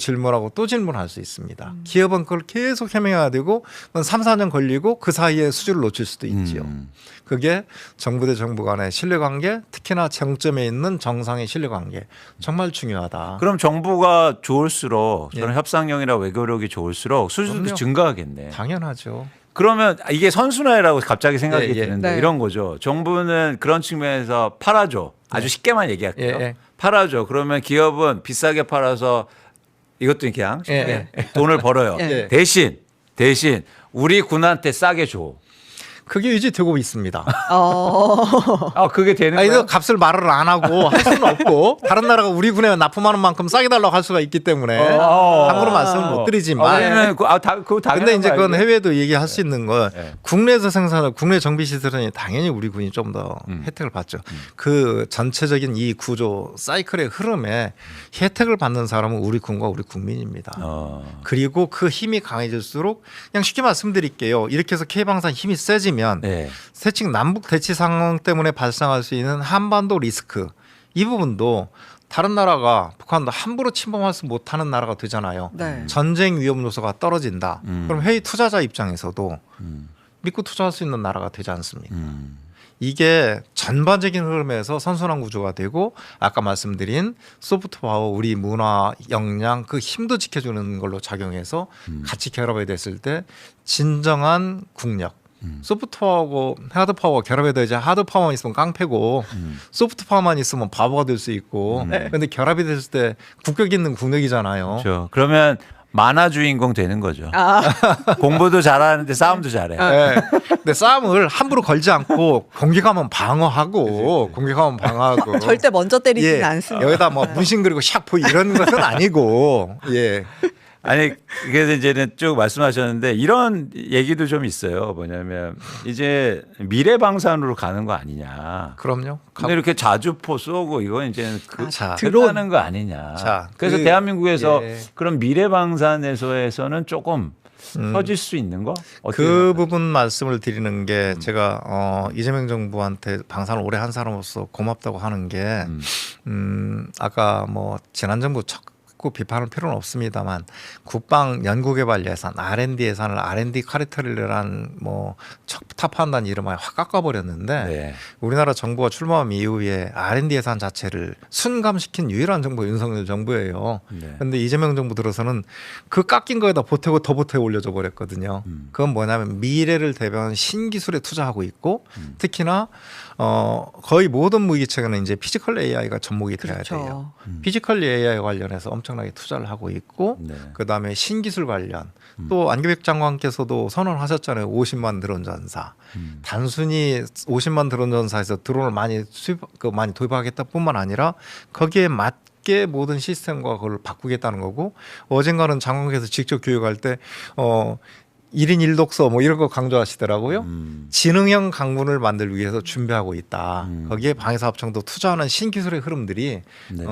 또 질문할 수 있습니다. 기업은 그걸 계속 해명해야 되고 3, 4년 걸리고 그 사이에 수주를 놓칠 수도 있죠. 그게 정부 대 정부 간의 신뢰 관계, 특히나 정점에 있는 정상의 신뢰 관계 정말 중요하다. 그럼 정부가 좋을수록 저는 예. 협상력이나 외교력이 좋을수록 수주도 그럼요. 증가하겠네. 당연하죠. 그러면 이게 선순환이라고 갑자기 생각이 예, 예. 드는데 네. 이런 거죠. 정부는 그런 측면에서 팔아줘. 아주 쉽게만 얘기할게요. 예, 예. 팔아줘. 그러면 기업은 비싸게 팔아서 이것도 그냥 예, 돈을 벌어요. 예. 대신 우리 군한테 싸게 줘. 그게 유지되고 있습니다. 그게 되는 아니, 거야? 값을 말을 안 하고 할 수는 없고 다른 나라가 우리 군에 납품하는 만큼 싸게 달라고 할 수가 있기 때문에 함부로 말씀을 못 드리지만 우리는 그거 당연한 근데 이제 거 그건 알죠? 해외도 얘기할 수 있는 건 네. 국내에서 생산한 국내 정비 시설은 당연히 우리 군이 좀 더 혜택을 받죠. 그 전체적인 이 구조 사이클의 흐름에 혜택을 받는 사람은 우리 군과 우리 국민입니다. 그리고 그 힘이 강해질수록 그냥 쉽게 말씀드릴게요. 이렇게 해서 K방산 힘이 세지면 네. 세칭 남북 대치 상황 때문에 발생할 수 있는 한반도 리스크 이 부분도 다른 나라가 북한도 함부로 침범하지 못하는 나라가 되잖아요. 네. 전쟁 위험 요소가 떨어진다. 그럼 회의 투자자 입장에서도 믿고 투자할 수 있는 나라가 되지 않습니까? 이게 전반적인 흐름에서 선순환 구조가 되고 아까 말씀드린 소프트 파워 우리 문화 역량 그 힘도 지켜주는 걸로 작용해서 같이 결합이 됐을 때 진정한 국력 소프트 파워하고 하드 파워가 결합이 돼야지 하드 파워만 있으면 깡패고 소프트 파워만 있으면 바보가 될 수 있고 그런데 결합이 됐을 때 국격 있는 국력이잖아요. 그렇죠. 그러면 만화 주인공 되는 거죠. 공부도 잘하는데 싸움도 잘해. 네. 근데 싸움을 함부로 걸지 않고 공격하면 방어하고 공격하면 방어하고 절대 먼저 때리지는 예, 않습니다. 여기다 뭐 문신 그리고 샤프 이런 것은 아니고 예. 아니 그래서 이제는 쭉 말씀하셨는데 이런 얘기도 좀 있어요. 뭐냐면 이제 미래 방산으로 가는 거 아니냐. 그럼요. 근데 이렇게 자주포 쏘고 이건 이제 자, 끝나는 거 아니냐. 자, 그래서 그- 대한민국에서 예. 그런 미래 방산에서는 조금 터질 수 있는 거? 어떻게 그 생각하세요? 부분 말씀을 드리는 게 제가 이재명 정부한테 방산을 오래 한 사람으로서 고맙다고 하는 게 아까 뭐 지난 정부 자꾸 비판할 필요는 없습니다만 국방 연구개발 예산 R&D 예산을 R&D 카리터리라는 뭐 척탑한다는 이름을 확 깎아버렸는데 네. 우리나라 정부가 출범한 이후에 R&D 예산 자체를 순감시킨 유일한 정부 윤석열 정부예요. 네. 그런데 이재명 정부 들어서는 그 깎인 거에다 보태고 더 보태 올려줘 버렸거든요. 그건 뭐냐면 미래를 대변한 신기술에 투자하고 있고 특히나 거의 모든 무기체계는 이제 피지컬 AI가 접목이 돼야 돼요. 그렇죠. 피지컬 AI 관련해서 엄청나게 투자를 하고 있고 네. 그다음에 신기술 관련 또 안규백 장관께서도 선언하셨잖아요. 50만 드론 전사. 단순히 50만 드론 전사에서 드론을 많이 많이 도입하겠다뿐만 아니라 거기에 맞게 모든 시스템과 그걸 바꾸겠다는 거고 어젠가는 장관께서 직접 교육할 때 1인 1독서 뭐 이런 거 강조하시더라고요. 음. 지능형 강문을 만들기 위해서 준비하고 있다. 음. 거기에 방위사업청도 투자하는 신기술의 흐름들이 네.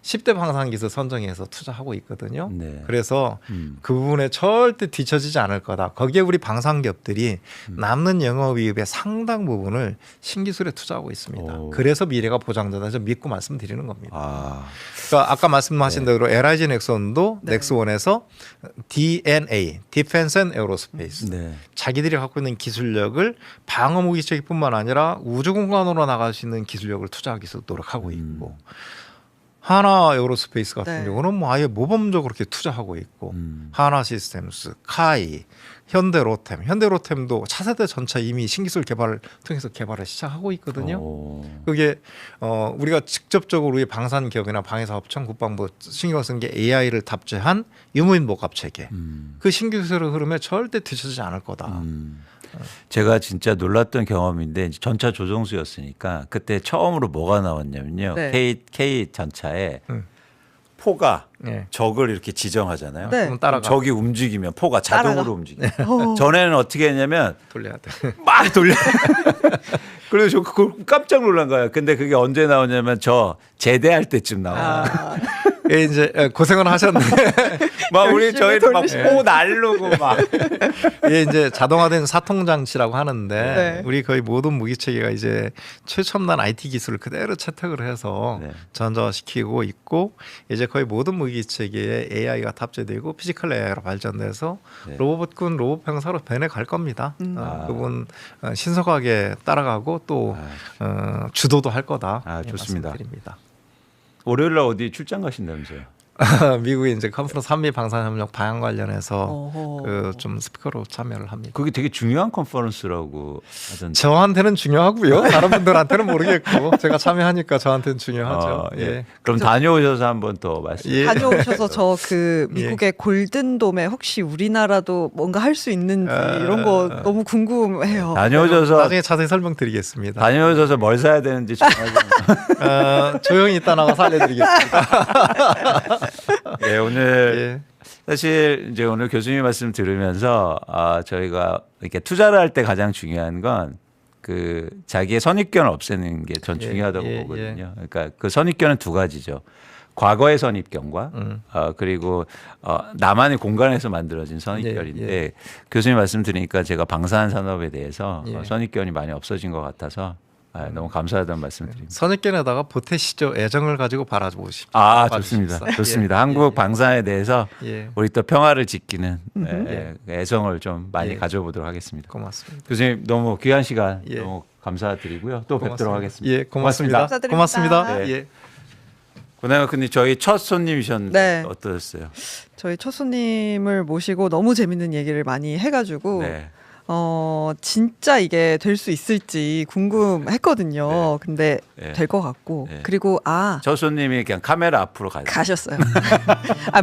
10대 방산기술 선정해서 투자하고 있거든요. 네. 그래서 음. 그 부분에 절대 뒤처지지 않을 거다. 거기에 우리 방산기업들이 남는 영업이익의 상당 부분을 신기술에 투자하고 있습니다. 오. 그래서 미래가 보장된다. 저 믿고 말씀드리는 겁니다. 아. 그러니까 아까 말씀하신 네. 대로 LIG 넥슨도 네. 넥스원에서 DNA, Defense and Aerospace, 네. 자기들이 갖고 있는 기술력을 방어 무기체계뿐만 아니라 우주 공간으로 나갈 수 있는 기술력을 투자하기 위해서 노력하고 있고 하나 에어로스페이스 같은 네. 경우는 뭐 아예 모범적으로 이렇게 투자하고 있고 음. 하나 시스템스, 카이, 현대로템도 차세대 전차 이미 신기술 개발을 통해서 개발을 시작하고 있거든요. 오. 그게 우리가 직접적으로 우리 방산 기업이나 방위사업청, 국방부 신경 쓴 게 AI를 탑재한 유무인 복합 체계. 그 신기술의 흐름에 절대 뒤처지지 않을 거다. 제가 진짜 놀랐던 경험인데 이제 전차 조종수였으니까 그때 처음으로 뭐가 나왔냐면요. 네. K 전차에 음. 포가 네. 적을 이렇게 지정하잖아요. 네. 그럼 따라가 적이 움직이면 포가 자동으로 따라가. 움직여. 어. 전에는 어떻게 했냐면 돌려야 돼. 막 돌려. 그래서 저 그걸 깜짝 놀란 거예요. 근데 그게 언제 나오냐면 저 제대할 때쯤 나와요. 아, 예, 이제 고생을 하셨네. 막 우리 열심히 저희는 막 돌리시네. 포 날르고 막. 이게 이제 자동화된 사통 장치라고 하는데 네. 우리 거의 모든 무기 체계가 이제 최첨단 IT 기술을 그대로 채택을 해서 네. 전자화시키고 있고 이제 거의 모든 무기 체계에 AI가 탑재되고 피지컬 AI로 발전돼서 네. 로봇군 로봇 병사로 변해 갈 겁니다. 아. 그분 신속하게 따라가고 또 주도도 할 거다. 아, 예, 좋습니다. 말씀드립니다. 월요일 날 어디 출장 가신다면서요? 미국에 이제 컨퍼런스 한미 방산협력 방향 관련해서 어허. 그 좀 스피커로 참여를 합니다. 그게 되게 중요한 컨퍼런스라고 하던데. 저한테는 중요하고요. 다른 분들한테는 모르겠고 제가 참여하니까 저한테는 중요하죠. 예. 예. 그럼 다녀오셔서 한번 더 말씀. 예. 다녀오셔서 저 그 미국의 골든돔에 혹시 우리나라도 뭔가 할 수 있는지 이런 거 너무 궁금해요. 다녀오셔서 나중에 자세히 설명드리겠습니다. 다녀오셔서 뭘 사야 되는지 전화좀. 조용히 있다 나가서 알려드리겠습니다. 네, 오늘 예. 사실 이제 오늘 교수님 말씀 들으면서 저희가 이렇게 투자를 할 때 가장 중요한 건 그 자기의 선입견을 없애는 게 전 예, 중요하다고 예, 보거든요. 그러니까 그 선입견은 두 가지죠. 과거의 선입견과 그리고 나만의 공간에서 만들어진 선입견인데 예, 예. 교수님 말씀 들으니까 제가 방산 산업에 대해서 예. 선입견이 많이 없어진 것 같아서 너무 감사하다는 말씀드립니다. 선입견에다가 보태시죠. 애정을 가지고 바라보십시오. 아, 좋습니다. 좋습니다. 예. 한국 예. 방산에 대해서 예. 우리 또 평화를 지키는 예. 애정을 좀 많이 예. 가져보도록 하겠습니다. 고맙습니다. 교수님 너무 귀한 시간 예. 너무 감사드리고요. 또 뵙도록 고맙습니다. 하겠습니다. 예, 고맙습니다. 감사드립니다. 고맙습니다. 네. 예. 그다음에 근데 저희 첫 손님이셨는데 네. 어떠셨어요? 저희 첫 손님을 모시고 너무 재밌는 얘기를 많이 해가지고 네. 진짜 이게 될 수 있을지 궁금했거든요. 근데 네. 될 것 같고 네. 그리고 첫 손님이 그냥 카메라 앞으로 가셨어요.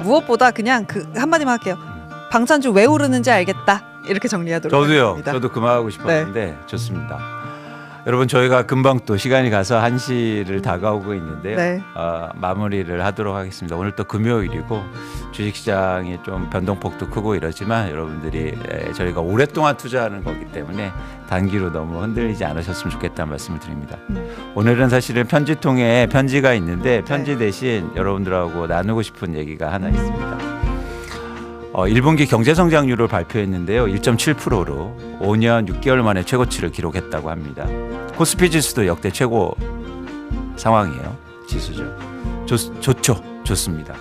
무엇보다 그냥 그 한마디만 할게요. 방산주 왜 오르는지 알겠다. 이렇게 정리하도록 저도요. 하겠습니다. 저도 그만하고 싶었는데 좋습니다. 여러분 저희가 금방 또 시간이 가서 1시를 다가오고 있는데요. 네. 마무리를 하도록 하겠습니다. 오늘 또 금요일이고 주식시장이 좀 변동폭도 크고 이러지만 여러분들이 저희가 오랫동안 투자하는 거기 때문에 단기로 너무 흔들리지 않으셨으면 좋겠다는 말씀을 드립니다. 오늘은 사실은 편지통에 편지가 있는데 편지 대신 여러분들하고 나누고 싶은 얘기가 하나 있습니다. 1분기 경제성장률을 발표했는데요. 1.7%로 5년 6개월 만에 최고치를 기록했다고 합니다. 코스피 지수도 역대 최고 상황이에요. 지수죠. 좋죠. 좋습니다.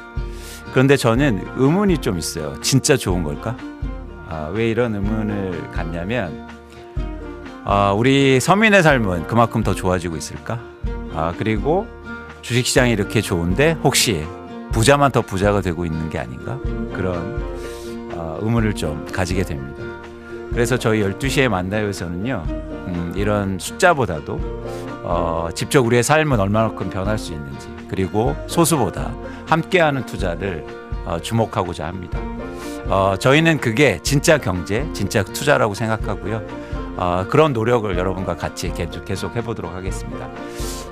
그런데 저는 의문이 좀 있어요. 진짜 좋은 걸까? 왜 이런 의문을 갖냐면 우리 서민의 삶은 그만큼 더 좋아지고 있을까? 그리고 주식시장이 이렇게 좋은데 혹시 부자만 더 부자가 되고 있는 게 아닌가? 그런 의문을 좀 가지게 됩니다. 그래서 저희 12시에 만나요에서는요. 이런 숫자보다도 직접 우리의 삶은 얼마만큼 변할 수 있는지 그리고 소수보다 함께하는 투자를 주목하고자 합니다. 저희는 그게 진짜 경제, 진짜 투자라고 생각하고요. 그런 노력을 여러분과 같이 계속 해보도록 하겠습니다.